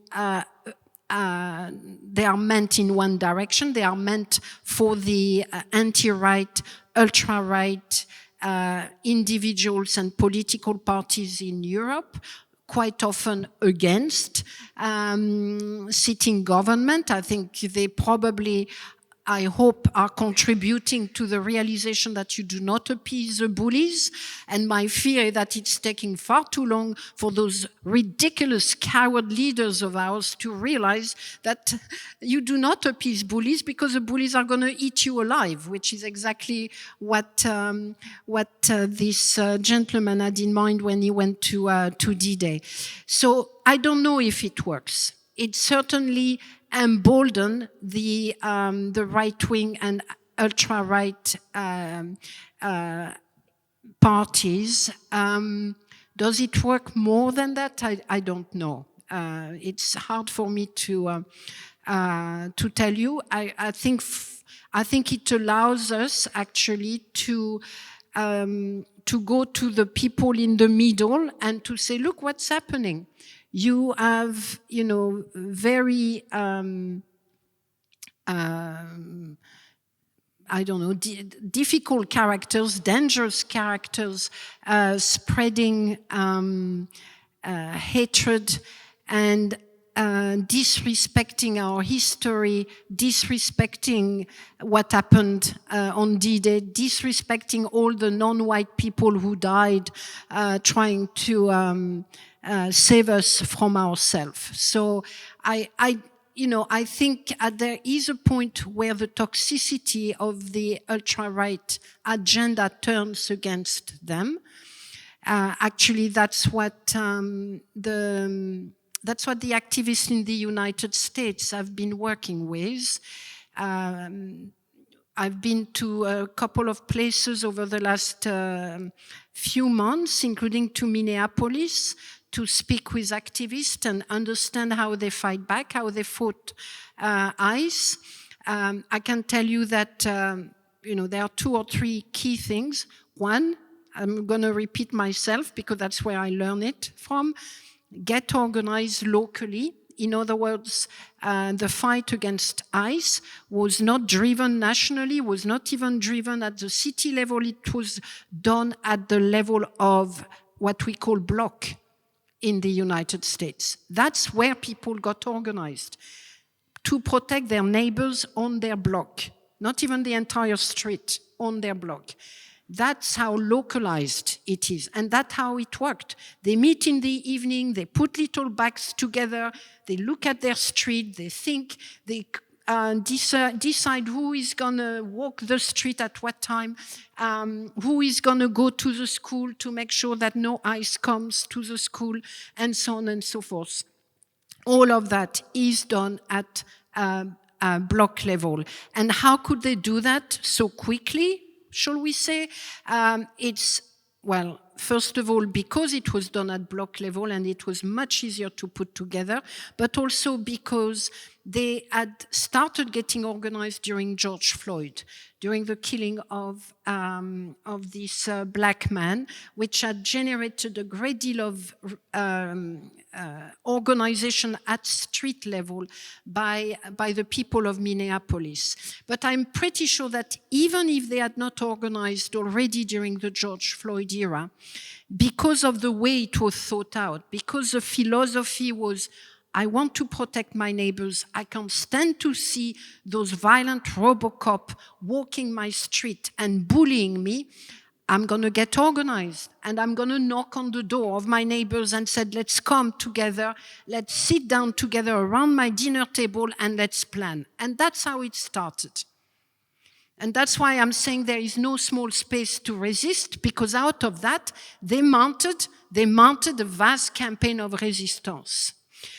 they are meant in one direction. They are meant for the anti-right, ultra-right, individuals and political parties in Europe, quite often against sitting government. I think they probably I hope, are contributing to the realization that you do not appease the bullies. And my fear is that it's taking far too long for those ridiculous coward leaders of ours to realize that you do not appease bullies because the bullies are going to eat you alive, which is exactly what this gentleman had in mind when he went to D-Day. So I don't know if it works. It certainly embolden the right-wing and ultra-right parties. Does it work more than that? I don't know. It's hard for me to tell you. I think it allows us actually to go to the people in the middle and to say, look what's happening. You have, very, I don't know, difficult characters, dangerous characters, spreading hatred and disrespecting our history, disrespecting what happened on D-Day, disrespecting all the non-white people who died trying to save us from ourselves. So I think there is a point where the toxicity of the ultra-right agenda turns against them. Actually, that's what the activists in the United States have been working with. I've been to a couple of places over the last few months, including to Minneapolis, to speak with activists and understand how they fight back, how they fought ICE. I can tell you that there are 2 or 3 key things. One, I'm going to repeat myself because that's where I learned it from. Get organized locally. In other words, the fight against ICE was not driven nationally, was not even driven at the city level. It was done at the level of what we call block in the United States. That's where people got organized to protect their neighbors on their block, not even the entire street, on their block. That's how localized it is, and that's how it worked. They meet in the evening, they put little bags together, they look at their street, they think, they decide who is going to walk the street at what time, who is going to go to the school to make sure that no ICE comes to the school, and so on and so forth. All of that is done at block level. And how could they do that so quickly, shall we say? Well, first of all, because it was done at block level and it was much easier to put together, but also because they had started getting organized during George Floyd, during the killing of this black man, which had generated a great deal of organization at street level by the people of Minneapolis. But I'm pretty sure that even if they had not organized already during the George Floyd era, because of the way it was thought out, because the philosophy was, I want to protect my neighbors. I can't stand to see those violent RoboCop walking my street and bullying me. I'm going to get organized and I'm going to knock on the door of my neighbors and said, let's come together, let's sit down together around my dinner table and let's plan. And that's how it started. And that's why I'm saying there is no small space to resist, because out of that, they mounted a vast campaign of resistance.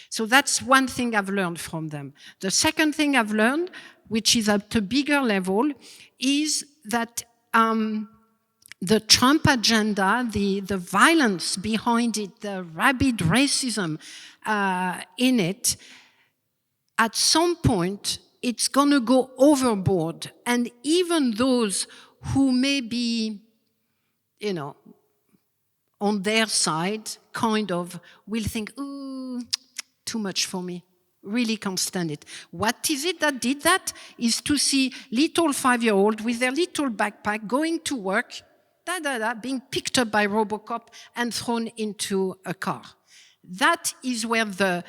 So that's one thing I've learned from them. The second thing I've learned, which is at a bigger level, is that the Trump agenda, the violence behind it, the rabid racism in it, at some point, it's going to go overboard. And even those who may be, on their side, kind of, will think, ooh, too much for me. Really can't stand it. What is it that did that? Is to see little 5-year-old with their little backpack going to work, being picked up by RoboCop and thrown into a car. That is where the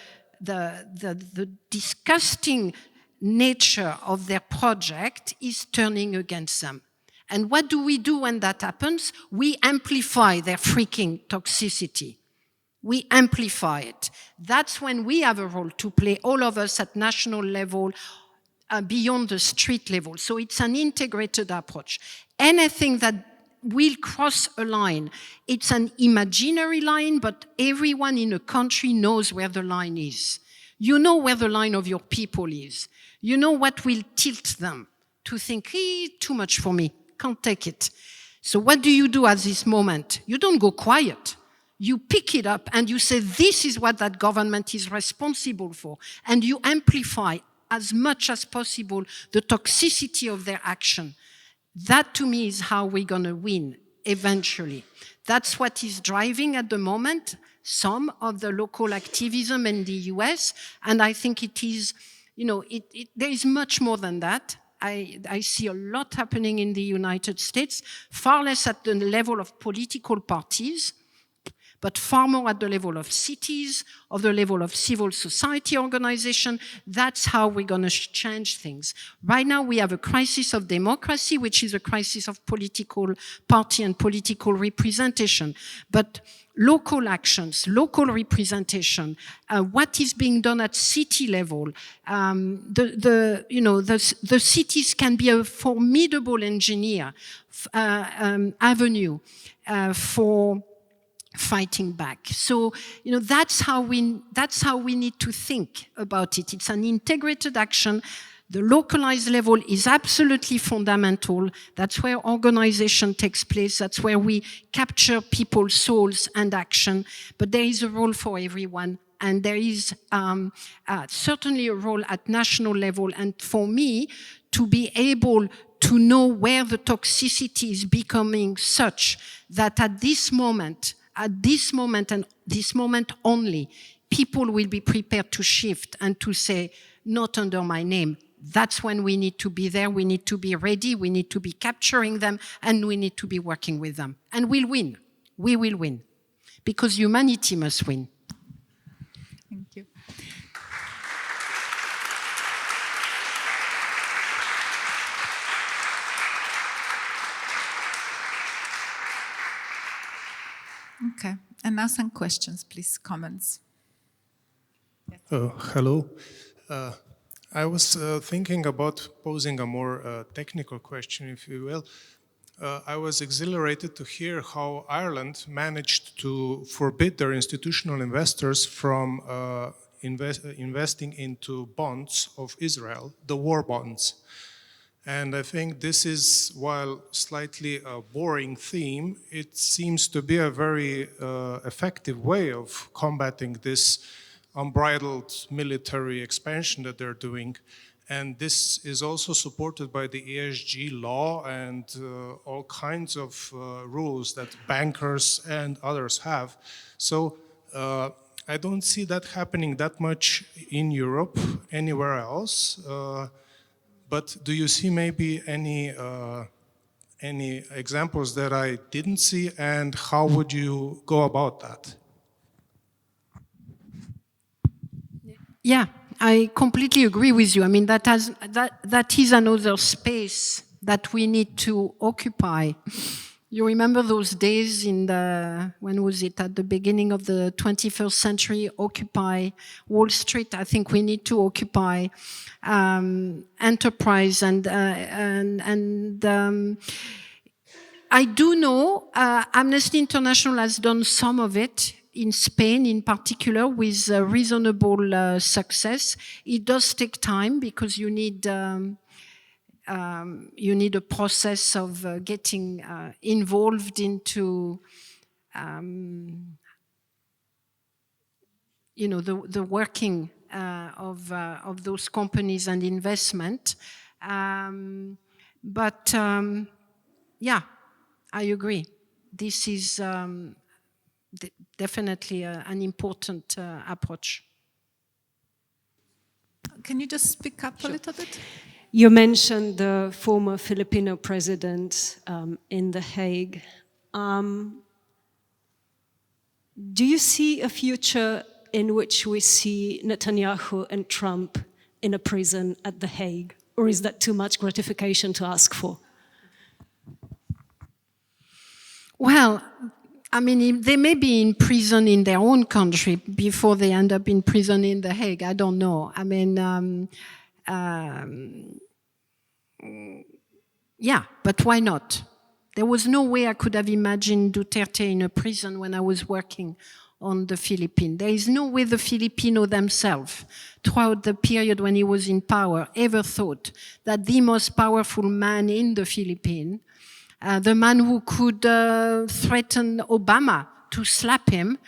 disgusting nature of their project is turning against them. And what do we do when that happens? We amplify their freaking toxicity. We amplify it. That's when we have a role to play, all of us at national level, beyond the street level. So it's an integrated approach. Anything that will cross a line, it's an imaginary line, but everyone in a country knows where the line is. You know where the line of your people is. You know what will tilt them to think, too much for me, can't take it. So what do you do at this moment? You don't go quiet. You pick it up and you say, this is what that government is responsible for. And you amplify as much as possible the toxicity of their action. That to me is how we're going to win eventually. That's what is driving at the moment some of the local activism in the US. And I think it is, there is much more than that. I see a lot happening in the United States, far less at the level of political parties, but far more at the level of cities, of the level of civil society organization. That's how we're going to change things. Right now we have a crisis of democracy, which is a crisis of political party and political representation. But local actions, local representation, what is being done at city level, the cities can be a formidable engineer, avenue for fighting back. So, that's how we need to think about it. It's an integrated action. The localized level is absolutely fundamental. That's where organization takes place. That's where we capture people's souls and action. But there is a role for everyone. And there is certainly a role at national level. And for me, to be able to know where the toxicity is becoming such that at this moment and this moment only, people will be prepared to shift and to say, not under my name. That's when we need to be there, we need to be ready, we need to be capturing them, and we need to be working with them. And we'll win. We will win. Because humanity must win. Thank you. Okay, and now some questions, please, comments. Yes. Hello. I was thinking about posing a more technical question, if you will. I was exhilarated to hear how Ireland managed to forbid their institutional investors from investing into bonds of Israel, the war bonds. And I think this is, while slightly a boring theme, it seems to be a very effective way of combating this unbridled military expansion that they're doing. And this is also supported by the ESG law and all kinds of rules that bankers and others have. So I don't see that happening that much in Europe, anywhere else. But do you see maybe any examples that I didn't see, and how would you go about that? Yeah, I completely agree with you. I mean, that is another space that we need to occupy. You remember those days when was it, at the beginning of the 21st century, Occupy Wall Street? I think we need to occupy enterprise and I do know Amnesty International has done some of it in Spain in particular with reasonable success. It does take time because you need a process of getting involved into, the working of those companies and investment. But yeah, I agree. This is definitely an important approach. Can you just speak up a little bit? You mentioned the former Filipino president in The Hague. Do you see a future in which we see Netanyahu and Trump in a prison at The Hague? Or is that too much gratification to ask for? Well, I mean, they may be in prison in their own country before they end up in prison in The Hague. I don't know. I mean, yeah, but why not? There was no way I could have imagined Duterte in a prison when I was working on the Philippines. There is no way the Filipino themselves, throughout the period when he was in power, ever thought that the most powerful man in the Philippines, the man who could threaten Obama to slap him,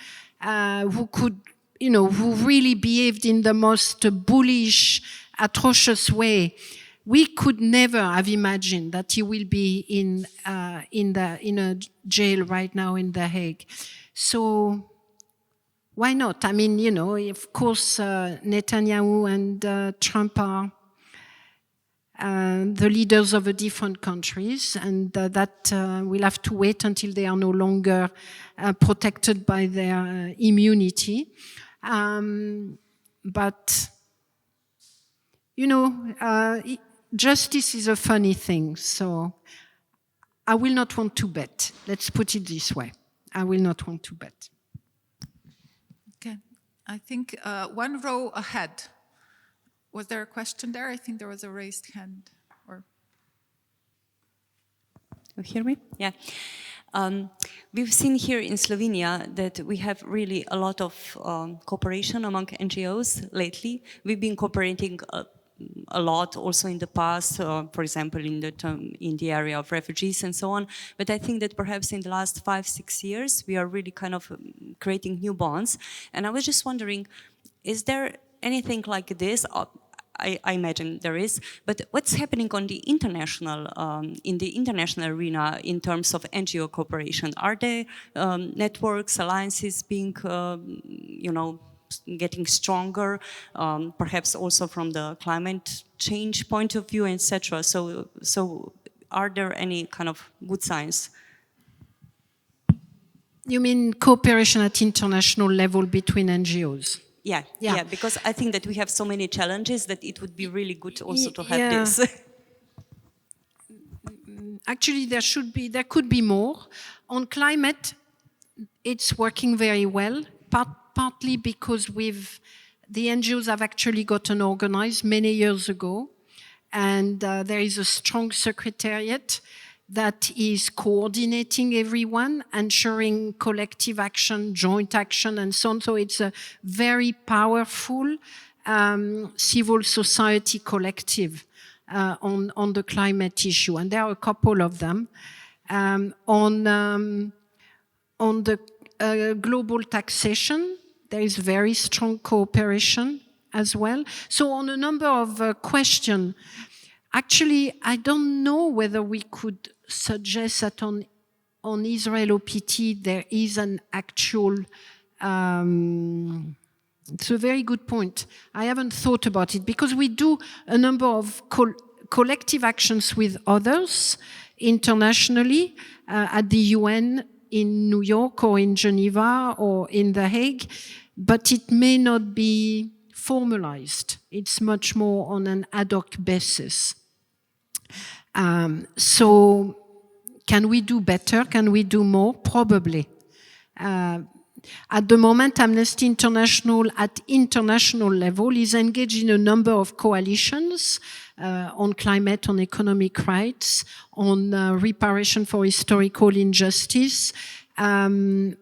who could, you know, who really behaved in the most bullish, atrocious way, we could never have imagined that he will be in a jail right now in The Hague. So why not? I mean, you know, of course, Netanyahu and Trump are the leaders of the different countries, and that we'll have to wait until they are no longer protected by their immunity. But, you know, justice is a funny thing, so I will not want to bet. Let's put it this way. I will not want to bet. Okay, I think one row ahead. Was there a question there? I think there was a raised hand. Or You hear me? Yeah. We've seen here in Slovenia that we have really a lot of cooperation among NGOs lately. We've been cooperating a lot also in the past, for example, in the area of refugees and so on. But I think that perhaps in the last 5-6 years, we are really kind of creating new bonds. And I was just wondering, is there anything like this? I imagine there is, but what's happening on the international, in the international arena in terms of NGO cooperation? Are there networks, alliances being, you know, getting stronger, perhaps also from the climate change point of view, etc. So are there any kind of good signs? You mean cooperation at international level between NGOs? Yeah, because I think that we have so many challenges that it would be really good also to have this. Actually, there could be more. On climate, it's working very well, partly because the NGOs have actually gotten organized many years ago, and there is a strong secretariat that is coordinating everyone, ensuring collective action, joint action, and so on. So it's a very powerful civil society collective on the climate issue, and there are a couple of them. On the global taxation, there is very strong cooperation as well. So on a number of questions, actually, I don't know whether we could suggest that on Israel OPT there is an actual, it's a very good point. I haven't thought about it because we do a number of collective actions with others internationally at the UN in New York or in Geneva or in The Hague, but it may not be formalized. It's much more on an ad hoc basis. So can we do better? Can we do more? Probably. At the moment, Amnesty International at international level is engaged in a number of coalitions on climate, on economic rights, on reparation for historical injustice, and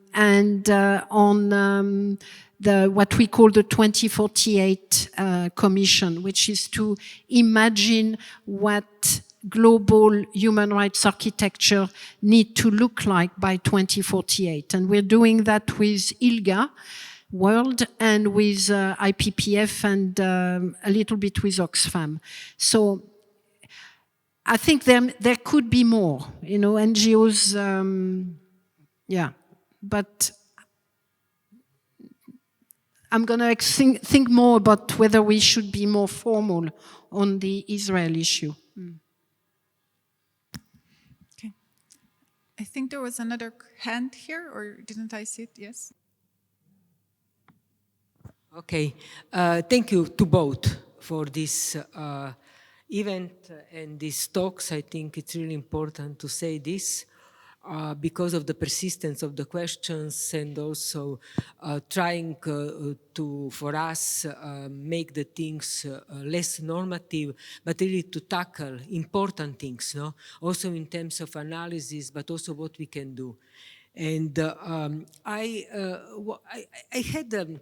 on what we call the 2048 Commission, which is to imagine what global human rights architecture need to look like by 2048. And we're doing that with 𝐙𝐵𝐢 World and with IPPF and a little bit with Oxfam. So I think there could be more, you know, NGOs, yeah, but I'm going to think more about whether we should be more formal on the Israel issue. okay, I think there was another hand here, or didn't I see it? Yes. Okay, thank you to both. for this event and these talks. I think it's really important to say this because of the persistence of the questions and also trying for us make the things less normative, but really to tackle important things, no? Also in terms of analysis, but also what we can do. And I had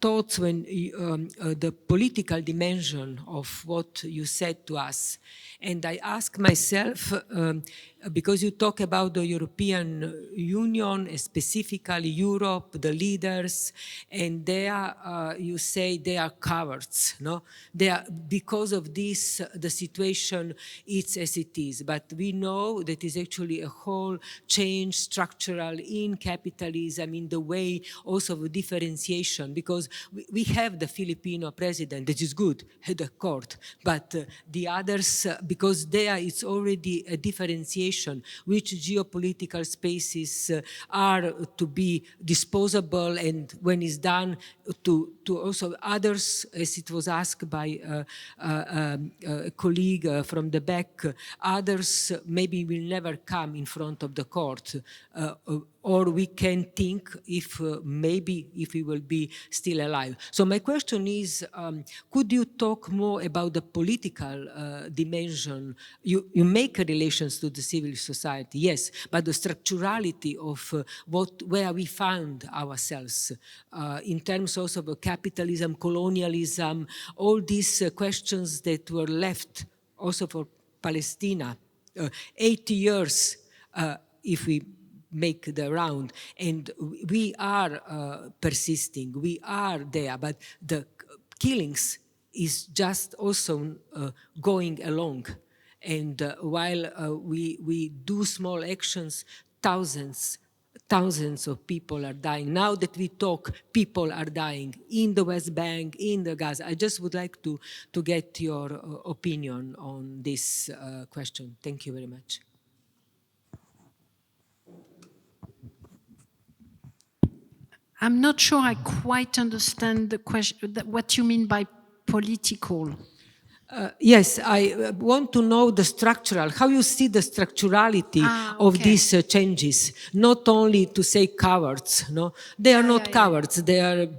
thoughts when the political dimension of what you said to us, and I asked myself, because you talk about the European Union, specifically Europe, the leaders, and there you say they are cowards, no? They are, because of this, the situation is as it is. But we know that is actually a whole change structural in capitalism, in the way also of differentiation, because we have the Filipino president, that is good, at the court, but the others, because there it's already a differentiation, which geopolitical spaces are to be disposable, and when it's done to also others, as it was asked by a colleague from the back, others maybe will never come in front of the court, or we can think if maybe if we will be still alive. So my question is, could you talk more about the political dimension? You make relations to the civil society, yes, but the structurality of where we found ourselves in terms also of capitalism, colonialism, all these questions that were left also for Palestine, 80 years if we make the round, and we are persisting, we are there, but the killings is just also going along. And while we do small actions, thousands of people are dying. Now that we talk, people are dying in the West Bank, in the Gaza. I just would like to get your opinion on this question. Thank you very much. I'm not sure I quite understand the question, what you mean by political. Yes, I want to know the structural, how you see the structurality of these changes, not only to say cowards, no? They are not cowards, they have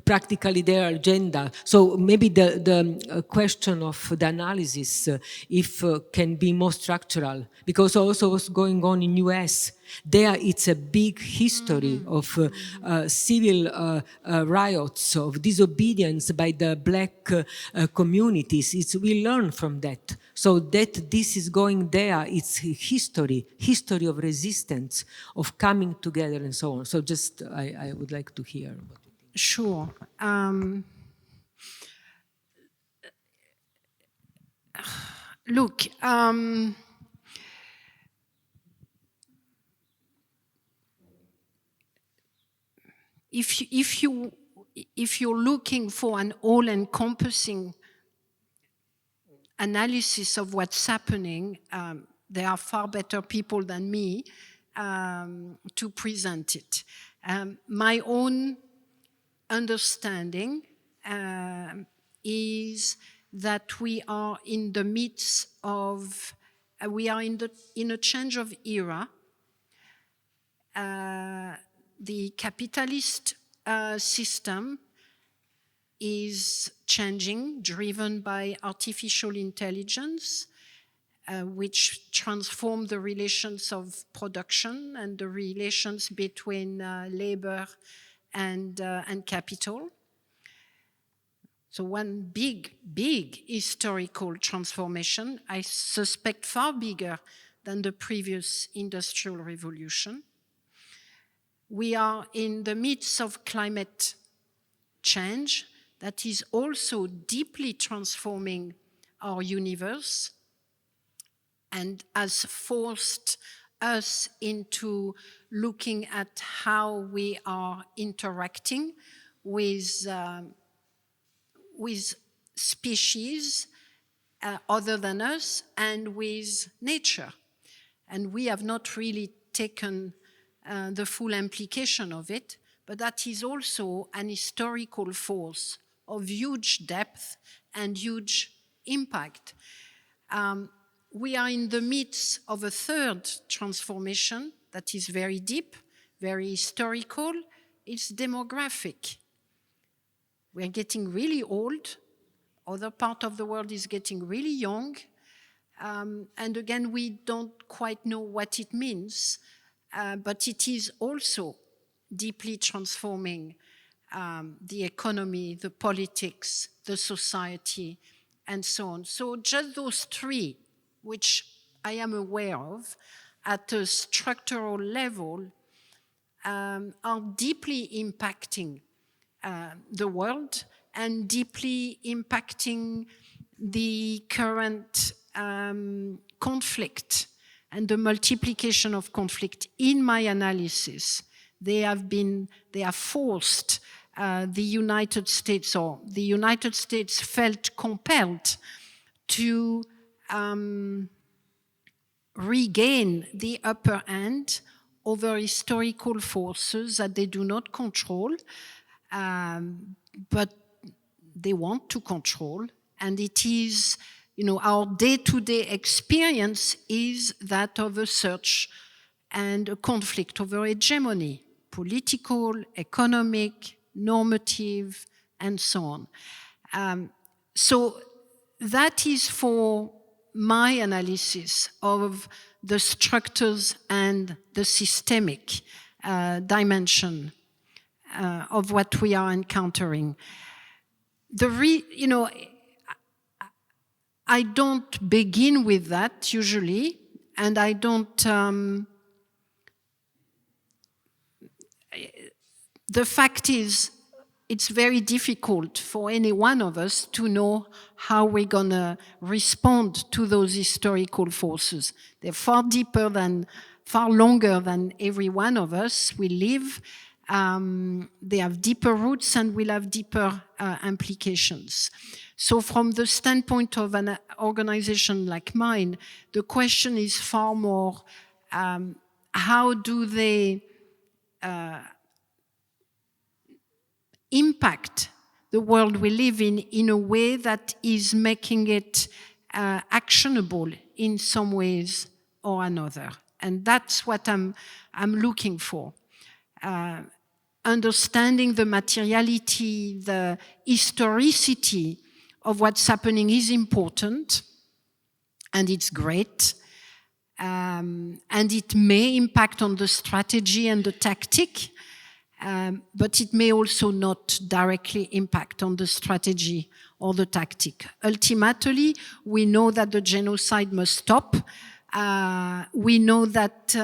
practically their agenda. So maybe the question of the analysis, if can be more structural, because also what's going on in US, there it's a big history of civil riots, of disobedience by the black communities. We learn from that. So that this is going there, it's history of resistance, of coming together and so on. So just, I would like to hear. Sure. Look, if you're looking for an all-encompassing analysis of what's happening, there are far better people than me to present it. My own understanding is that we are in the midst of, we are in a change of era. The capitalist system is changing, driven by artificial intelligence, which transform the relations of production and the relations between labor and capital. So one big historical transformation, I suspect far bigger than the previous industrial revolution. We are in the midst of climate change that is also deeply transforming our universe and has forced us into looking at how we are interacting with species other than us and with nature. And we have not really taken the full implication of it, but that is also an historical force of huge depth and huge impact. We are in the midst of a third transformation that is very deep, very historical. It's demographic. We're getting really old. Other part of the world is getting really young. And again, we don't quite know what it means, but it is also deeply transforming the economy, the politics, the society, and so on. So just those three, which I am aware of, at a structural level, are deeply impacting the world and deeply impacting the current conflict and the multiplication of conflict. In my analysis, they have forced the United States, or the United States felt compelled to regain the upper hand over historical forces that they do not control, but they want to control. And it is, our day-to-day experience is that of a search and a conflict over hegemony, political, economic, normative, and so on. So that is for my analysis of the structures and the systemic dimension of what we are encountering. I don't begin with that usually, and I don't. The fact is, it's very difficult for any one of us to know how we're going to respond to those historical forces. They're far deeper than, far longer than every one of us will live. They have deeper roots and will have deeper implications. So from the standpoint of an organization like mine, the question is far more, how do they impact the world we live in a way that is making it actionable in some ways or another. And that's what I'm looking for. Understanding the materiality, the historicity of what's happening is important, and it's great. And it may impact on the strategy and the tactic, but it may also not directly impact on the strategy or the tactic. Ultimately, we know that the genocide must stop. We know that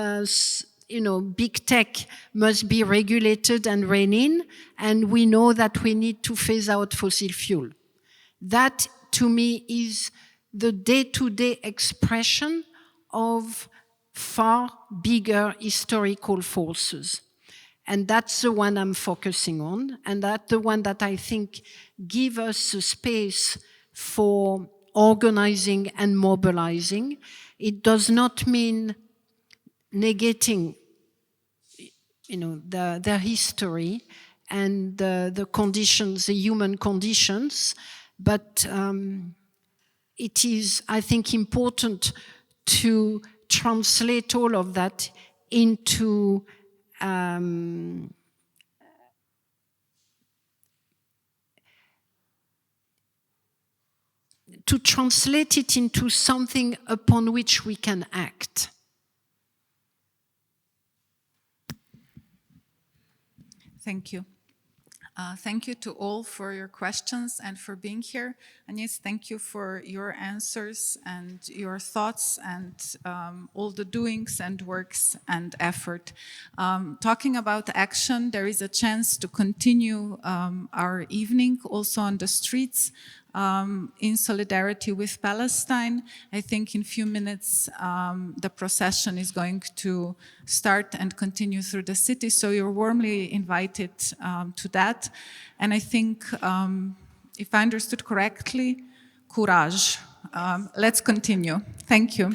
big tech must be regulated and rein in, and we know that we need to phase out fossil fuel. That, to me, is the day-to-day expression of far bigger historical forces. And that's the one I'm focusing on, and that's the one that I think gives us a space for organizing and mobilizing. It does not mean negating their history and the conditions, the human conditions, but it is, I think, important to translate all of that into to translate it into something upon which we can act. Thank you. Thank you to all for your questions and for being here. Agnès, thank you for your answers and your thoughts and all the doings and works and effort. Talking about action, there is a chance to continue our evening also on the streets in solidarity with Palestine. I think in a few minutes the procession is going to start and continue through the city, so you're warmly invited to that. And I think, if I understood correctly, courage. Let's continue. Thank you.